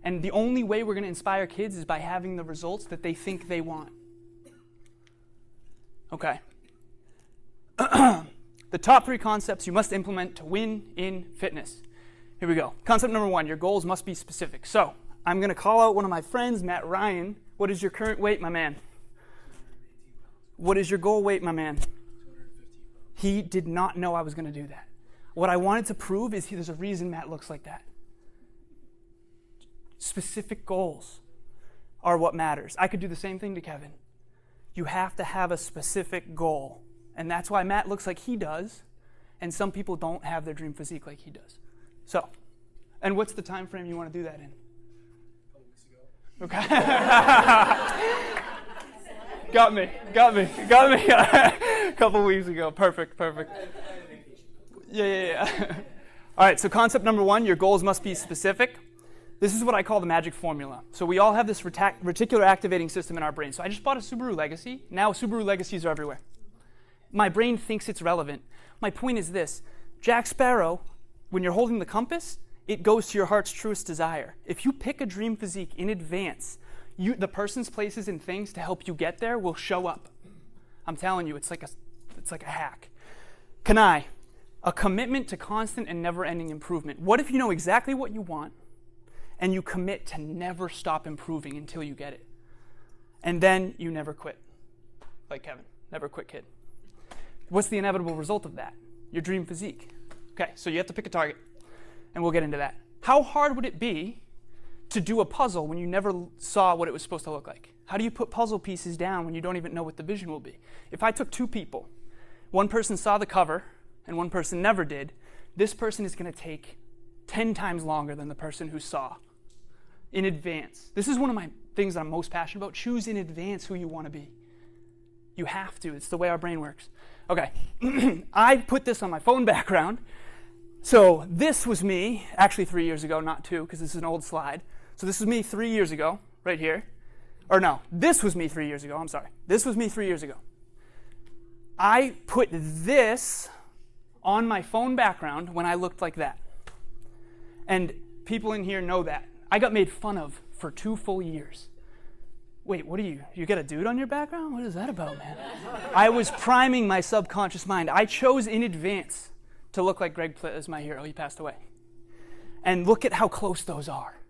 And the only way we're going to inspire kids is by having the results that they think they want. Okay. The top 3 concepts you must implement to win in fitness. Here we go. Concept number 1, your goals must be specific. So I'm going to call out one of my friends, Matt Ryan. What is your current weight, my man? What is your goal weight, my man? He did not know I was going to do that. What I wanted to prove is there's a reason Matt looks like that. Specific goals are what matters. I could do the same thing to Kevin. You have to have a specific goal. And that's why Matt looks like he does, and some people don't have their dream physique like he does. So, and what's the time frame you want to do that in? A couple weeks ago. Okay. Got me. A couple weeks ago. Perfect. Yeah. All right, so concept number 1, your goals must be specific. This is what I call the magic formula. So we all have this reticular activating system in our brain. So I just bought a Subaru Legacy. Now Subaru Legacies are everywhere. My brain thinks it's relevant. My point is this. Jack Sparrow, when you're holding the compass, it goes to your heart's truest desire. If you pick a dream physique in advance, the person's places and things to help you get there will show up. I'm telling you, it's like a hack. Kanai, a commitment to constant and never-ending improvement. What if you know exactly what you want and you commit to never stop improving until you get it? And then you never quit. Like Kevin, never quit kid. What's the inevitable result of that? Your dream physique. Okay, so you have to pick a target, and we'll get into that. How hard would it be to do a puzzle when you never saw what it was supposed to look like? How do you put puzzle pieces down when you don't even know what the vision will be? If I took 2 people, one person saw the cover and one person never did, this person is going to take 10 times longer than the person who saw in advance. This is one of my things that I'm most passionate about. Choose in advance who you want to be. You have to. It's the way our brain works. Okay. I put this on my phone background. So this was me, actually 3 years ago, not 2, because this is an old slide. So this was me 3 years ago, right here. Or no, this was me 3 years ago. I'm sorry. This was me 3 years ago. I put this on my phone background when I looked like that. And people in here know that. I got made fun of for 2 full years. Wait, what are you? You got a dude on your background? What is that about, man? I was priming my subconscious mind. I chose in advance to look like Greg Plitt as my hero. He passed away. And look at how close those are.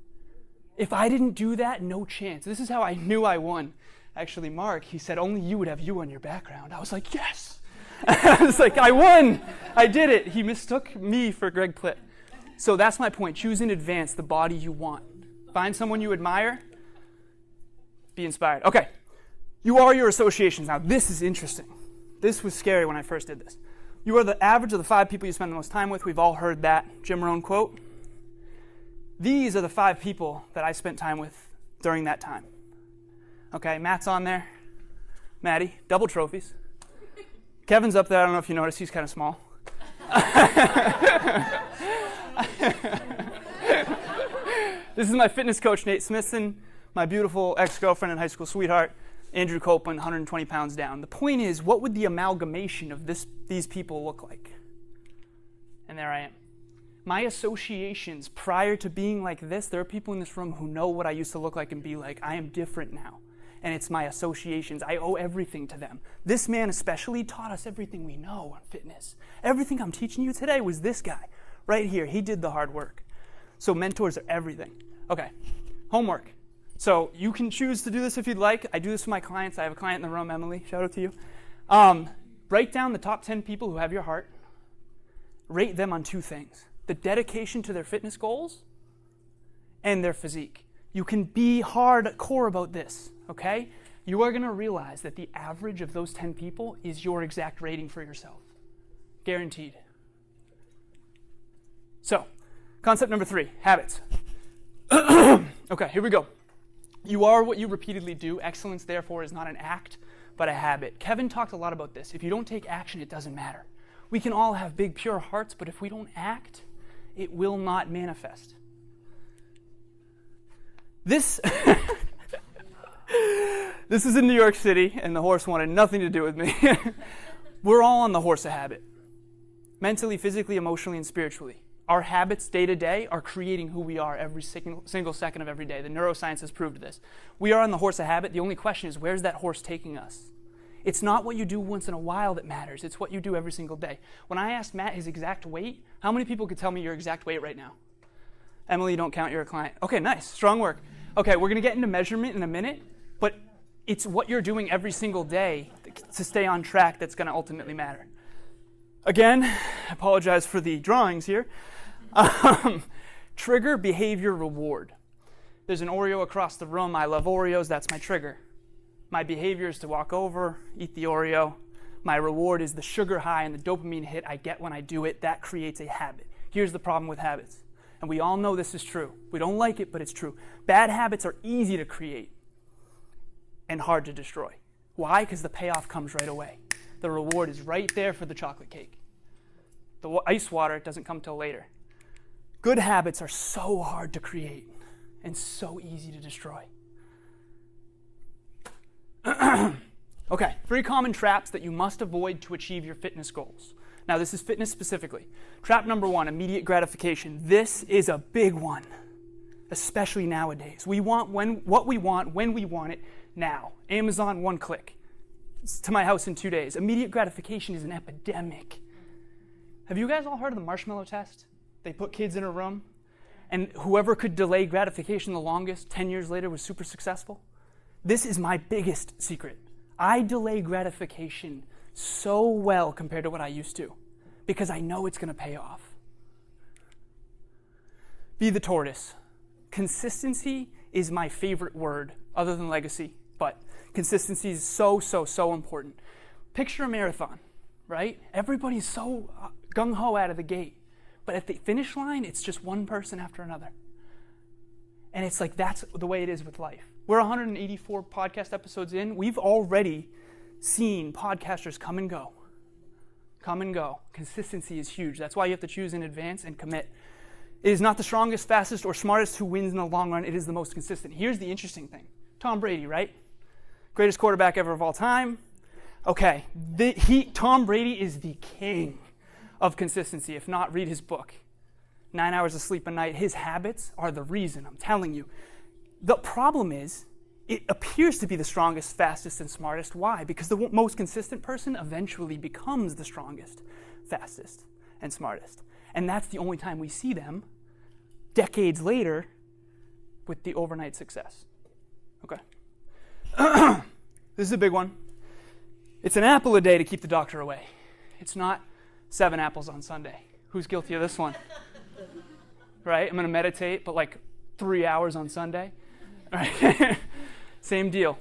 If I didn't do that, no chance. This is how I knew I won. Actually, Mark, he said, only you would have you on your background. I was like, yes. I was like, I won. I did it. He mistook me for Greg Plitt. So that's my point. Choose in advance the body you want. Find someone you admire. Be inspired. Okay. You are your associations. Now, this is interesting. This was scary when I first did this. You are the average of the 5 people you spend the most time with. We've all heard that Jim Rohn quote. These are the 5 people that I spent time with during that time. Okay, Matt's on there. Maddie, double trophies. Kevin's up there. I don't know if you noticed. He's kind of small. This is my fitness coach, Nate Smithson, my beautiful ex-girlfriend and high school sweetheart, Andrew Copeland, 120 pounds down. The point is, what would the amalgamation of these people look like? And there I am. My associations prior to being like this, there are people in this room who know what I used to look like and be like. I am different now. And it's my associations. I owe everything to them. This man especially taught us everything we know on fitness. Everything I'm teaching you today was this guy right here. He did the hard work. So mentors are everything. Okay, homework. So you can choose to do this if you'd like. I do this with my clients. I have a client in the room, Emily. Shout out to you. Write down the top 10 people who have your heart. Rate them on 2 things. The dedication to their fitness goals and their physique. You can be hardcore about this, okay? You are going to realize that the average of those 10 people is your exact rating for yourself. Guaranteed. So, concept number 3, habits. Okay, here we go. You are what you repeatedly do. Excellence, therefore, is not an act, but a habit. Kevin talked a lot about this. If you don't take action, it doesn't matter. We can all have big, pure hearts, but if we don't act, it will not manifest. This this is in New York City, and the horse wanted nothing to do with me. We're all on the horse of habit. Mentally, physically, emotionally, and spiritually. Our habits day to day are creating who we are every single second of every day. The neuroscience has proved this. We are on the horse of habit. The only question is, where's that horse taking us? It's not what you do once in a while that matters. It's what you do every single day. When I asked Matt his exact weight, how many people could tell me your exact weight right now? Emily, you don't count. You're a client. Okay, nice. Strong work. Okay, we're going to get into measurement in a minute, but it's what you're doing every single day to stay on track that's going to ultimately matter. Again, I apologize for the drawings here. Trigger, behavior, reward. There's an Oreo across the room. I love Oreos. That's my trigger. My behavior is to walk over, eat the Oreo. My reward is the sugar high and the dopamine hit I get when I do it. That creates a habit. Here's the problem with habits. And we all know this is true. We don't like it, but it's true. Bad habits are easy to create and hard to destroy. Why? Because the payoff comes right away. The reward is right there for the chocolate cake. The ice water doesn't come till later. Good habits are so hard to create and so easy to destroy. Okay, 3 common traps that you must avoid to achieve your fitness goals. Now, this is fitness specifically. Trap number 1, immediate gratification. This is a big one, especially nowadays. We want what we want when we want it now. Amazon, 1 click. It's to my house in 2 days. Immediate gratification is an epidemic. Have you guys all heard of the marshmallow test? They put kids in a room, and whoever could delay gratification the longest, 10 years later, was super successful. This is my biggest secret. I delay gratification so well compared to what I used to because I know it's going to pay off. Be the tortoise. Consistency is my favorite word other than legacy, but consistency is so important. Picture a marathon, right? Everybody's so gung-ho out of the gate, but at the finish line, it's just one person after another. And it's like that's the way it is with life. We're 184 podcast episodes in. We've already seen podcasters come and go. Come and go. Consistency is huge. That's why you have to choose in advance and commit. It is not the strongest, fastest, or smartest who wins in the long run. It is the most consistent. Here's the interesting thing. Tom Brady, right? Greatest quarterback ever of all time. Okay, Tom Brady is the king of consistency. If not, read his book. 9 hours of sleep a night. His habits are the reason, I'm telling you. The problem is, it appears to be the strongest, fastest, and smartest. Why? Because the most consistent person eventually becomes the strongest, fastest, and smartest. And that's the only time we see them, decades later, with the overnight success. Okay. This is a big one. It's an apple a day to keep the doctor away. It's not 7 apples on Sunday. Who's guilty of this one? Right? I'm going to meditate, but like 3 hours on Sunday. Right? Same deal.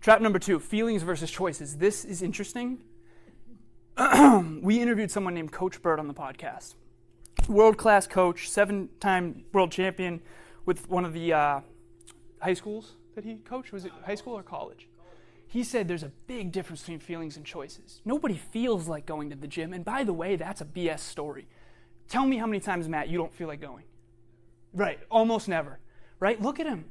Trap number 2, feelings versus choices. This is interesting. We interviewed someone named Coach Bird on the podcast. World-class coach, 7-time world champion with one of the high schools that he coached. Was it high school or college? He said there's a big difference between feelings and choices. Nobody feels like going to the gym. And by the way, that's a BS story. Tell me how many times, Matt, you don't feel like going. Right, almost never. Right? Look at him.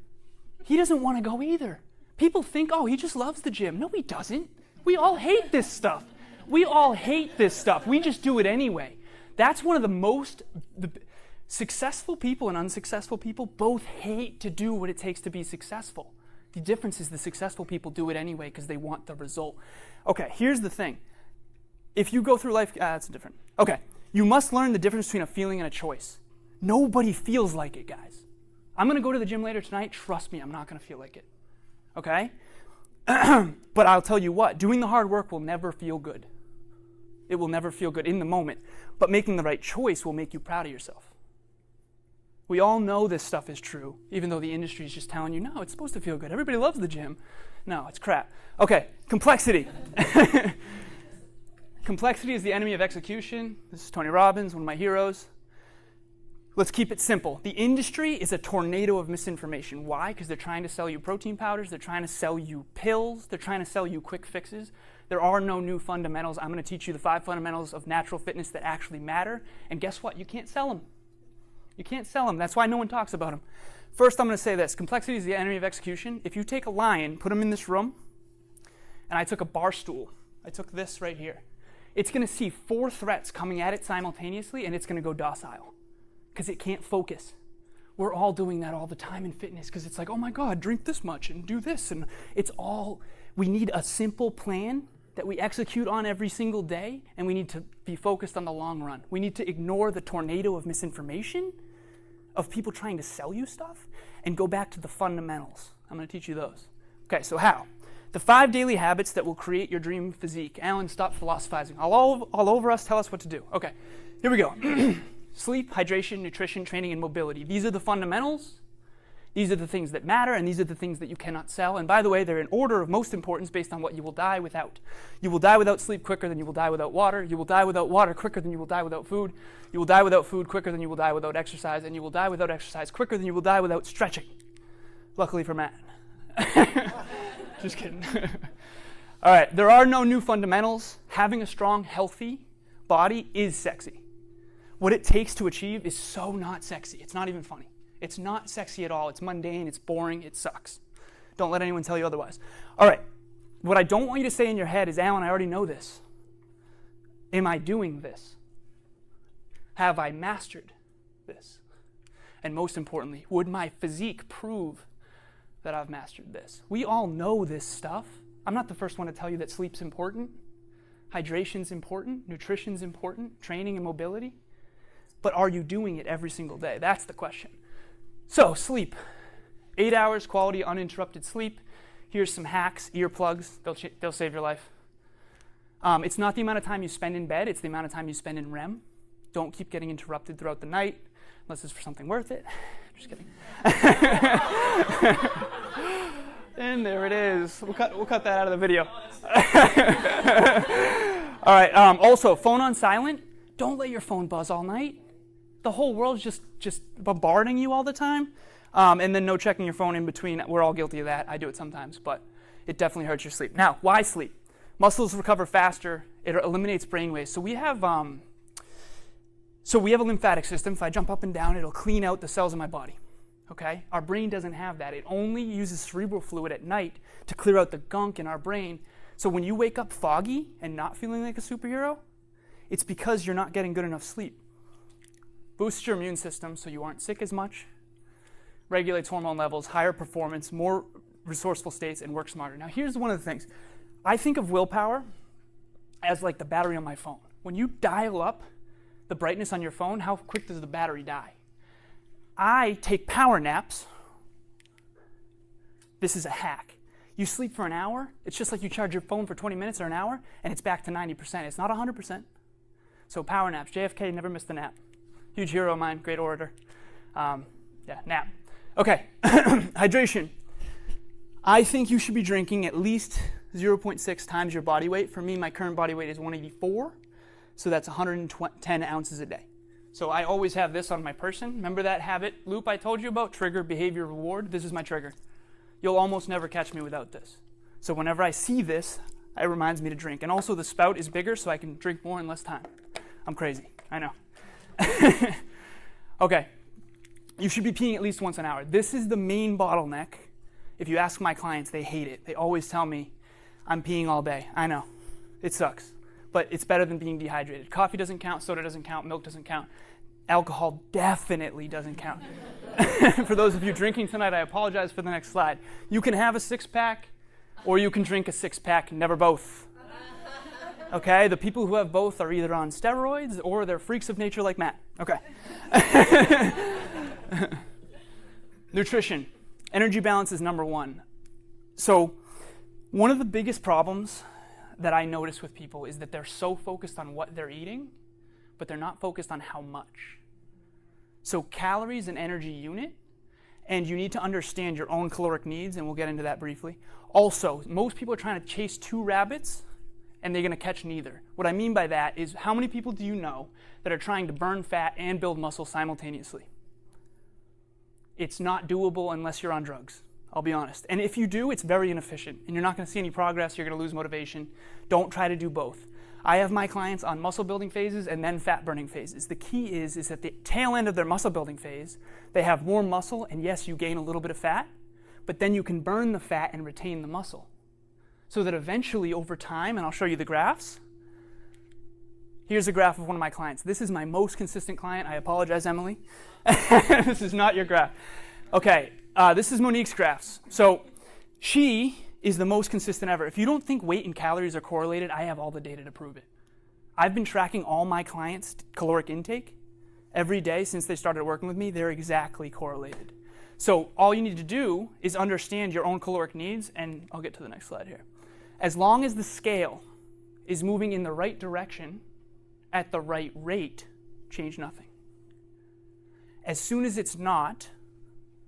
He doesn't want to go either. People think, oh, he just loves the gym. No, he doesn't. We all hate this stuff. We all hate this stuff. We just do it anyway. That's one of the successful people and unsuccessful people both hate to do what it takes to be successful. The difference is the successful people do it anyway because they want the result. Okay, here's the thing. If you go through life, that's different. Okay, you must learn the difference between a feeling and a choice. Nobody feels like it, guys. I'm going to go to the gym later tonight. Trust me, I'm not going to feel like it. Okay? But I'll tell you what, doing the hard work will never feel good. It will never feel good in the moment. But making the right choice will make you proud of yourself. We all know this stuff is true, even though the industry is just telling you, no, it's supposed to feel good. Everybody loves the gym. No, it's crap. Okay, complexity. Complexity is the enemy of execution. This is Tony Robbins, one of my heroes. Let's keep it simple. The industry is a tornado of misinformation. Why? Because they're trying to sell you protein powders. They're trying to sell you pills. They're trying to sell you quick fixes. There are no new fundamentals. I'm going to teach you the 5 fundamentals of natural fitness that actually matter. And guess what? You can't sell them. You can't sell them. That's why no one talks about them. First, I'm going to say this. Complexity is the enemy of execution. If you take a lion, put him in this room, and I took a bar stool. I took this right here. It's going to see 4 threats coming at it simultaneously, and it's going to go docile because it can't focus. We're all doing that all the time in fitness because it's like, oh my God, drink this much and do this. And it's all, we need a simple plan that we execute on every single day, and we need to be focused on the long run. We need to ignore the tornado of misinformation, of people trying to sell you stuff, and go back to the fundamentals. I'm going to teach you those. Okay, so how? The 5 daily habits that will create your dream physique. Alan, stop philosophizing. All over us, tell us what to do. Okay, here we go. Sleep, hydration, nutrition, training, and mobility. These are the fundamentals, These are the things that matter, and these are the things that you cannot sell. And by the way, they're in order of most importance based on what you will die without. You will die without sleep quicker than you will die without water. You will die without water quicker than you will die without food. You will die without food quicker than you will die without exercise. And you will die without exercise quicker than you will die without stretching. Luckily for Matt. Just kidding. All right, there are no new fundamentals. Having a strong, healthy body is sexy. What it takes to achieve is so not sexy. It's not even funny. It's not sexy at all. It's mundane. It's boring. It sucks. Don't let anyone tell you otherwise. All right. What I don't want you to say in your head is, Alan, I already know this. Am I doing this? Have I mastered this? And most importantly, would my physique prove that I've mastered this? We all know this stuff. I'm not the first one to tell you that sleep's important. Hydration's important. Nutrition's important. Training and mobility. But are you doing it every single day? That's the question. So, sleep. 8 hours, quality, uninterrupted sleep. Here's some hacks, earplugs. They'll save your life. It's not the amount of time you spend in bed. It's the amount of time you spend in REM. Don't keep getting interrupted throughout the night, unless it's for something worth it. Just kidding. And there it is. We'll cut that out of the video. All right. Also, phone on silent. Don't let your phone buzz all night. The whole world's just bombarding you all the time. And then no checking your phone in between. We're all guilty of that. I do it sometimes, but it definitely hurts your sleep. Now, why sleep? Muscles recover faster. It eliminates brain waste. So we have a lymphatic system. If I jump up and down, it'll clean out the cells in my body. Okay? Our brain doesn't have that. It only uses cerebral fluid at night to clear out the gunk in our brain. So when you wake up foggy and not feeling like a superhero, it's because you're not getting good enough sleep. Boosts your immune system so you aren't sick as much, regulates hormone levels, higher performance, more resourceful states, and work smarter. Now, here's one of the things. I think of willpower as like the battery on my phone. When you dial up the brightness on your phone, how quick does the battery die? I take power naps. This is a hack. You sleep for an hour. It's just like you charge your phone for 20 minutes or an hour, and it's back to 90%. It's not 100%. So power naps. JFK never missed a nap. Huge hero of mine, great orator. Nap. Okay, hydration. I think you should be drinking at least 0.6 times your body weight. For me, my current body weight is 184, so that's 110 ounces a day. So I always have this on my person. Remember that habit loop I told you about? Trigger, behavior, reward. This is my trigger. You'll almost never catch me without this. So whenever I see this, it reminds me to drink. And also the spout is bigger, so I can drink more in less time. I'm crazy, I know. Okay, you should be peeing at least once an hour. This is the main bottleneck. If you ask my clients, they hate it. They always tell me, I'm peeing all day. I know, it sucks, but it's better than being dehydrated. Coffee doesn't count, soda doesn't count, milk doesn't count. Alcohol definitely doesn't count. For those of you drinking tonight, I apologize for the next slide. You can have a six-pack, or you can drink a six-pack, never both. Okay, the people who have both are either on steroids or they're freaks of nature like Matt. Okay. Nutrition. Energy balance is number one. So one of the biggest problems that I notice with people is that they're so focused on what they're eating, but they're not focused on how much. So calories an energy unit, and you need to understand your own caloric needs, and we'll get into that briefly. Also, most people are trying to chase two rabbits, and they're going to catch neither. What I mean by that is, how many people do you know that are trying to burn fat and build muscle simultaneously? It's not doable unless you're on drugs, I'll be honest. And if you do, it's very inefficient, and you're not going to see any progress, you're going to lose motivation. Don't try to do both. I have my clients on muscle building phases and then fat burning phases. The key is at the tail end of their muscle building phase, they have more muscle, and yes, you gain a little bit of fat, but then you can burn the fat and retain the muscle. So that eventually, over time, and I'll show you the graphs. Here's a graph of one of my clients. This is my most consistent client. I apologize, Emily. This is not your graph. Okay, this is Monique's graphs. So she is the most consistent ever. If you don't think weight and calories are correlated, I have all the data to prove it. I've been tracking all my clients' caloric intake every day since they started working with me. They're exactly correlated. So all you need to do is understand your own caloric needs, and I'll get to the next slide here. As long as the scale is moving in the right direction at the right rate, change nothing. As soon as it's not,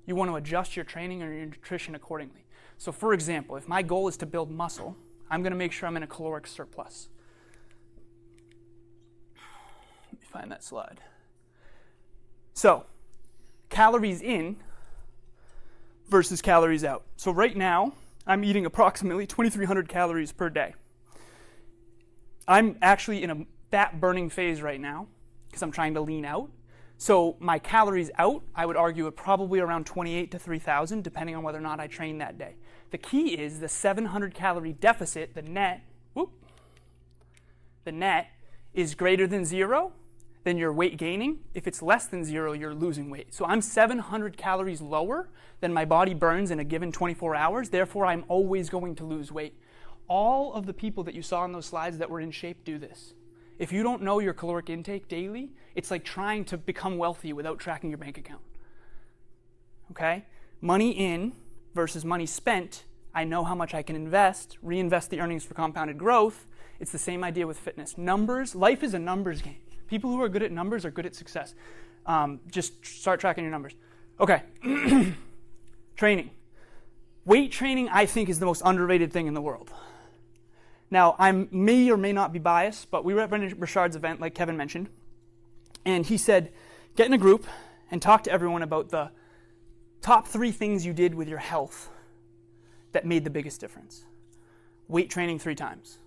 You want to adjust your training or your nutrition accordingly. So for example, if my goal is to build muscle, I'm going to make sure I'm in a caloric surplus. Let me find that slide. So, calories in versus calories out. So right now, I'm eating approximately 2,300 calories per day. I'm actually in a fat burning phase right now because I'm trying to lean out. So my calories out, I would argue, are probably around 28 to 3,000, depending on whether or not I train that day. The key is the 700 calorie deficit, the net is greater than 0, then you're weight gaining. If it's less than 0, you're losing weight. So I'm 700 calories lower than my body burns in a given 24 hours. Therefore, I'm always going to lose weight. All of the people that you saw on those slides that were in shape do this. If you don't know your caloric intake daily, it's like trying to become wealthy without tracking your bank account. Okay? Money in versus money spent, I know how much I can invest, reinvest the earnings for compounded growth. It's the same idea with fitness. Numbers, life is a numbers game. People who are good at numbers are good at success. Just start tracking your numbers. Okay. Training. Weight training, I think, is the most underrated thing in the world. Now, I may or may not be biased, but we were at Brendan Burchard's event, like Kevin mentioned, and he said, get in a group and talk to everyone about the top 3 things you did with your health that made the biggest difference. Weight training 3 times.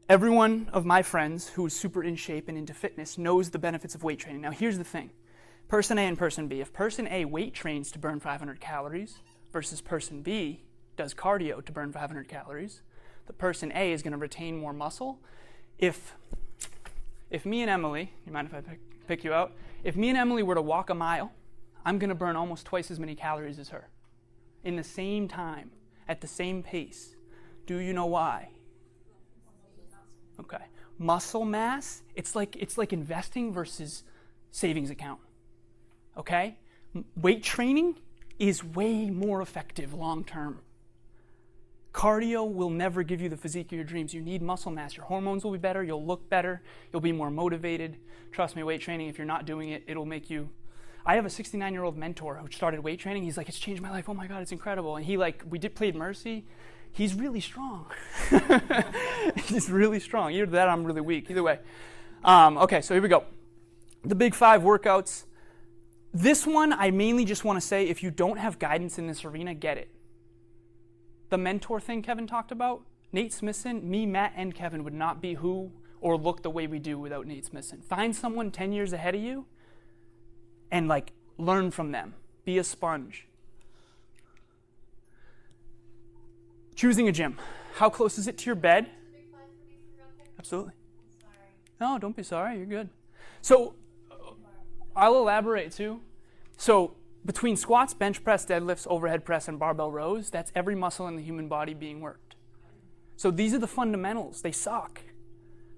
Every one of my friends who is super in shape and into fitness knows the benefits of weight training. Now, here's the thing. Person A and person B. If person A weight trains to burn 500 calories versus person B does cardio to burn 500 calories, the person A is going to retain more muscle. If me and Emily, you mind if I pick you out? If me and Emily were to walk a mile, I'm going to burn almost twice as many calories as her in the same time, at the same pace. Do you know why? Okay. Muscle mass, it's like investing versus savings account. Okay? Weight training is way more effective long term. Cardio will never give you the physique of your dreams. You need muscle mass. Your hormones will be better. You'll look better. You'll be more motivated. Trust me, weight training, if you're not doing it, it'll make you... I have a 69-year-old mentor who started weight training. He's like, it's changed my life. Oh my God, it's incredible. And we played Mercy. He's really strong. He's really strong. Either that or I'm really weak. Either way. Okay, so here we go. The big 5 workouts. This one, I mainly just want to say, if you don't have guidance in this arena, get it. The mentor thing Kevin talked about, Nate Smithson, me, Matt, and Kevin would not be who or look the way we do without Nate Smithson. Find someone 10 years ahead of you and learn from them. Be a sponge. Choosing a gym. How close is it to your bed? Absolutely. No, don't be sorry. You're good. So I'll elaborate too. So between squats, bench press, deadlifts, overhead press, and barbell rows, that's every muscle in the human body being worked. So these are the fundamentals. They suck.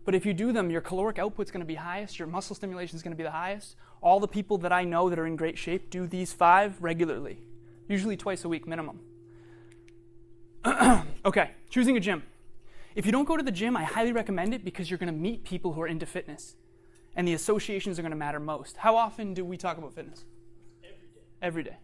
But if you do them, your caloric output's going to be highest, your muscle stimulation is going to be the highest. All the people that I know that are in great shape do these 5 regularly, usually twice a week minimum. Okay, choosing a gym. If you don't go to the gym, I highly recommend it because you're going to meet people who are into fitness. And the associations are going to matter most. How often do we talk about fitness? Every day.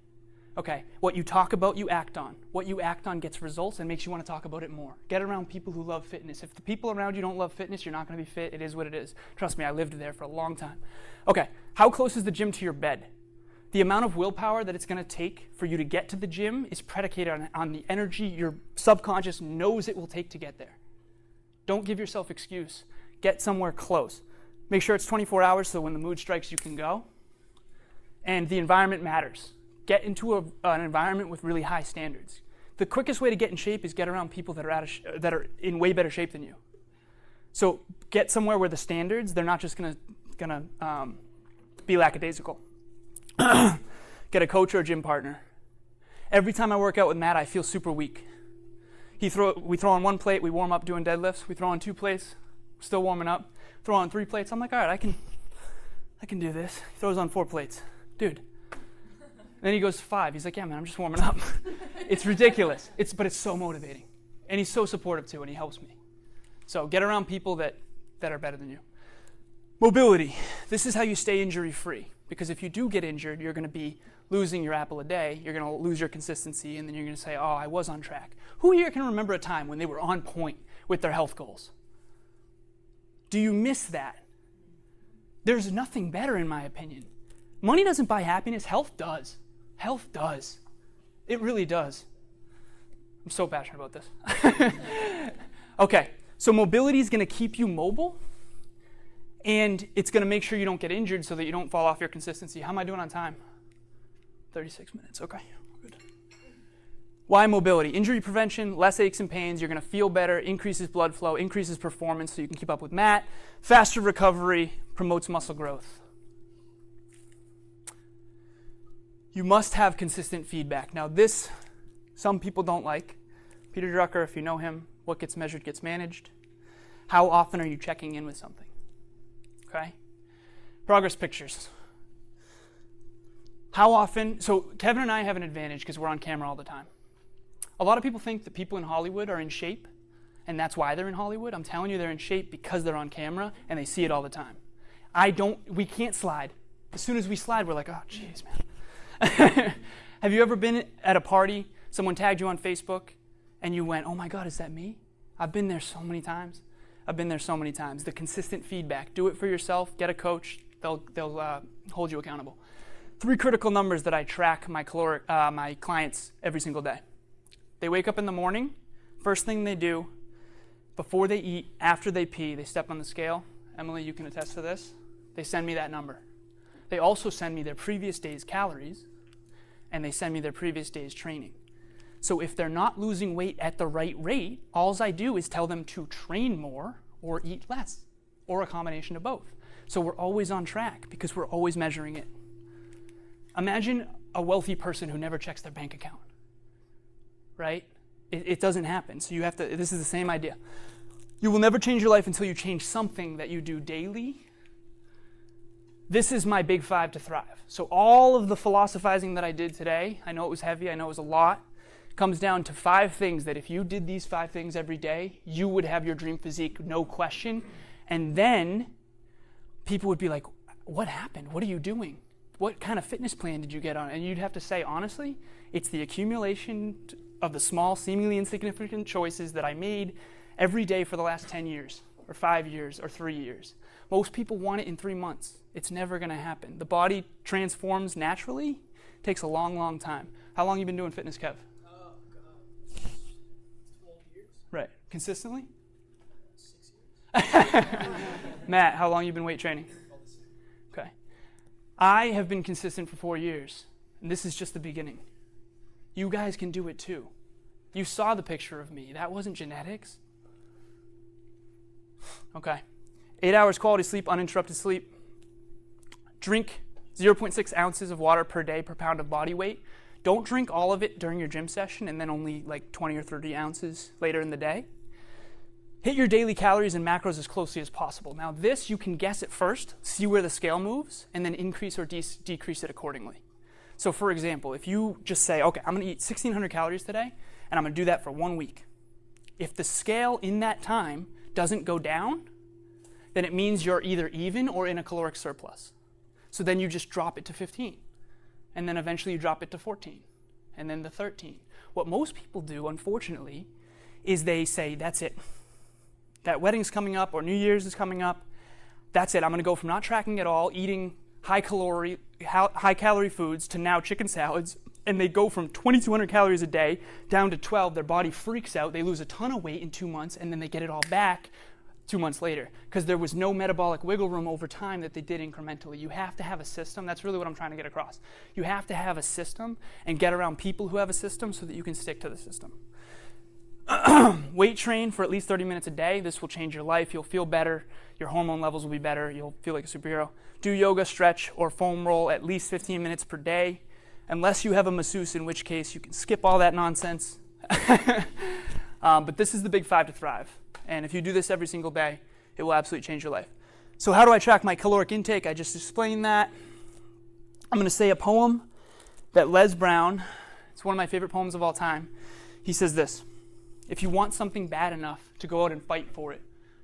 Okay, what you talk about, you act on. What you act on gets results and makes you want to talk about it more. Get around people who love fitness. If the people around you don't love fitness, you're not going to be fit. It is what it is. Trust me, I lived there for a long time. Okay, how close is the gym to your bed? The amount of willpower that it's going to take for you to get to the gym is predicated on the energy your subconscious knows it will take to get there. Don't give yourself excuse. Get somewhere close. Make sure it's 24 hours so when the mood strikes, you can go. And the environment matters. Get into an environment with really high standards. The quickest way to get in shape is get around people that are in way better shape than you. So get somewhere where the standards, they're not just gonna be lackadaisical. Get a coach or a gym partner. Every time I work out with Matt, I feel super weak. We throw on 1 plate, we warm up doing deadlifts. We throw on 2 plates, still warming up. Throw on 3 plates. I'm like, all right, I can do this. He throws on 4 plates. Dude. Then he goes to 5. He's like, yeah, man, I'm just warming up. It's ridiculous. But it's so motivating. And he's so supportive too, and he helps me. So get around people that are better than you. Mobility. This is how you stay injury-free. Because if you do get injured, you're going to be losing your apple a day, you're going to lose your consistency, and then you're going to say, oh, I was on track. Who here can remember a time when they were on point with their health goals? Do you miss that? There's nothing better, in my opinion. Money doesn't buy happiness. Health does. Health does. It really does. I'm so passionate about this. Okay, so mobility is going to keep you mobile, and it's going to make sure you don't get injured so that you don't fall off your consistency. How am I doing on time? 36 minutes. Okay, good. Why mobility? Injury prevention, less aches and pains. You're going to feel better, increases blood flow, increases performance so you can keep up with Matt. Faster recovery, promotes muscle growth. You must have consistent feedback. Now this, some people don't like. Peter Drucker, if you know him, what gets measured gets managed. How often are you checking in with something? Okay? Progress pictures. How often, so Kevin and I have an advantage because we're on camera all the time. A lot of people think that people in Hollywood are in shape, and that's why they're in Hollywood. I'm telling you they're in shape because they're on camera, and they see it all the time. We can't slide. As soon as we slide, we're like, oh, jeez, man. Have you ever been at a party, someone tagged you on Facebook, and you went, oh my God, is that me? I've been there so many times. The consistent feedback. Do it for yourself. Get a coach. They'll hold you accountable. 3 critical numbers that I track my clients every single day. They wake up in the morning. First thing they do, before they eat, after they pee, they step on the scale. Emily, you can attest to this. They send me that number. They also send me their previous day's calories, and they send me their previous day's training. So if they're not losing weight at the right rate, all I do is tell them to train more or eat less, or a combination of both. So we're always on track because we're always measuring it. Imagine a wealthy person who never checks their bank account, right? It doesn't happen. So you have to, this is the same idea. You will never change your life until you change something that you do daily. This is my big 5 to thrive. So all of the philosophizing that I did today, I know it was heavy, I know it was a lot, comes down to 5 things that if you did these 5 things every day, you would have your dream physique, no question. And then people would be like, what happened? What are you doing? What kind of fitness plan did you get on? And you'd have to say, honestly, it's the accumulation of the small, seemingly insignificant choices that I made every day for the last 10 years, or 5 years, or 3 years. Most people want it in 3 months. It's never going to happen. The body transforms naturally. It takes a long, long time. How long have you been doing fitness, Kev? Oh, God. 12 years. Right. Consistently? 6 years. Matt, how long have you been weight training? Okay. I have been consistent for 4 years, and this is just the beginning. You guys can do it too. You saw the picture of me. That wasn't genetics. Okay. 8 hours quality sleep, uninterrupted sleep. Drink 0.6 ounces of water per day per pound of body weight. Don't drink all of it during your gym session and then only like 20 or 30 ounces later in the day. Hit your daily calories and macros as closely as possible. Now this, you can guess at first, see where the scale moves, and then increase or decrease it accordingly. So for example, if you just say, okay, I'm going to eat 1,600 calories today, and I'm going to do that for 1 week. If the scale in that time doesn't go down, then it means you're either even or in a caloric surplus. So then you just drop it to 15. And then eventually you drop it to 14. And then to 13. What most people do, unfortunately, is they say, that's it. That wedding's coming up or New Year's is coming up. That's it. I'm going to go from not tracking at all, eating high calorie foods to now chicken salads. And they go from 2,200 calories a day down to 12. Their body freaks out. They lose a ton of weight in 2 months, and then they get it all back 2 months later because there was no metabolic wiggle room over time that they did incrementally. You have to have a system. That's really what I'm trying to get across. You have to have a system and get around people who have a system so that you can stick to the system. Weight train for at least 30 minutes a day. This will change your life. You'll feel better. Your hormone levels will be better. You'll feel like a superhero. Do yoga, stretch, or foam roll at least 15 minutes per day. Unless you have a masseuse, in which case you can skip all that nonsense. But this is the big 5 to thrive. And if you do this every single day, it will absolutely change your life. So how do I track my caloric intake? I just explained that. I'm going to say a poem that Les Brown, it's one of my favorite poems of all time. He says this: if you want something bad enough to go out and fight for it,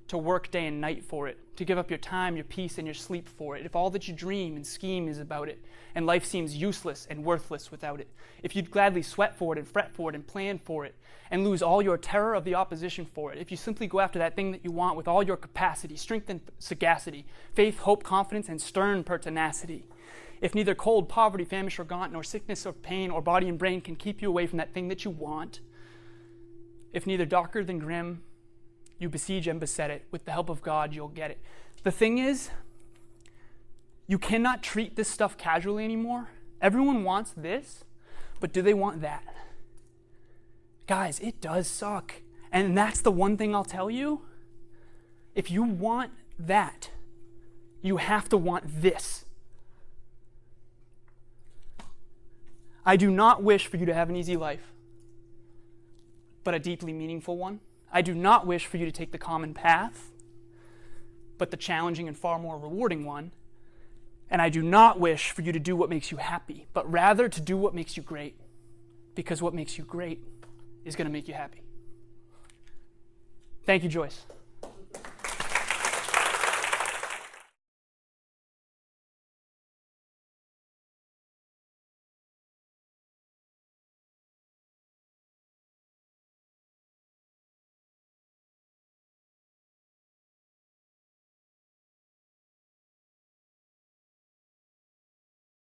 to work day and night for it, to give up your time, your peace, and your sleep for it, if all that you dream and scheme is about it, and life seems useless and worthless without it, if you'd gladly sweat for it and fret for it and plan for it, and lose all your terror of the opposition for it, if you simply go after that thing that you want with all your capacity, strength and sagacity, faith, hope, confidence, and stern pertinacity, if neither cold, poverty, famish, or gaunt, nor sickness or pain, or body and brain can keep you away from that thing that you want, if neither darker than grim, you besiege and beset it, with the help of God, you'll get it. The thing is, you cannot treat this stuff casually anymore. Everyone wants this, but do they want that? Guys, it does suck. And that's the one thing I'll tell you. If you want that, you have to want this. I do not wish for you to have an easy life, but a deeply meaningful one. I do not wish for you to take the common path, but the challenging and far more rewarding one. And I do not wish for you to do what makes you happy, but rather to do what makes you great. Because what makes you great is going to make you happy. Thank you, Joyce.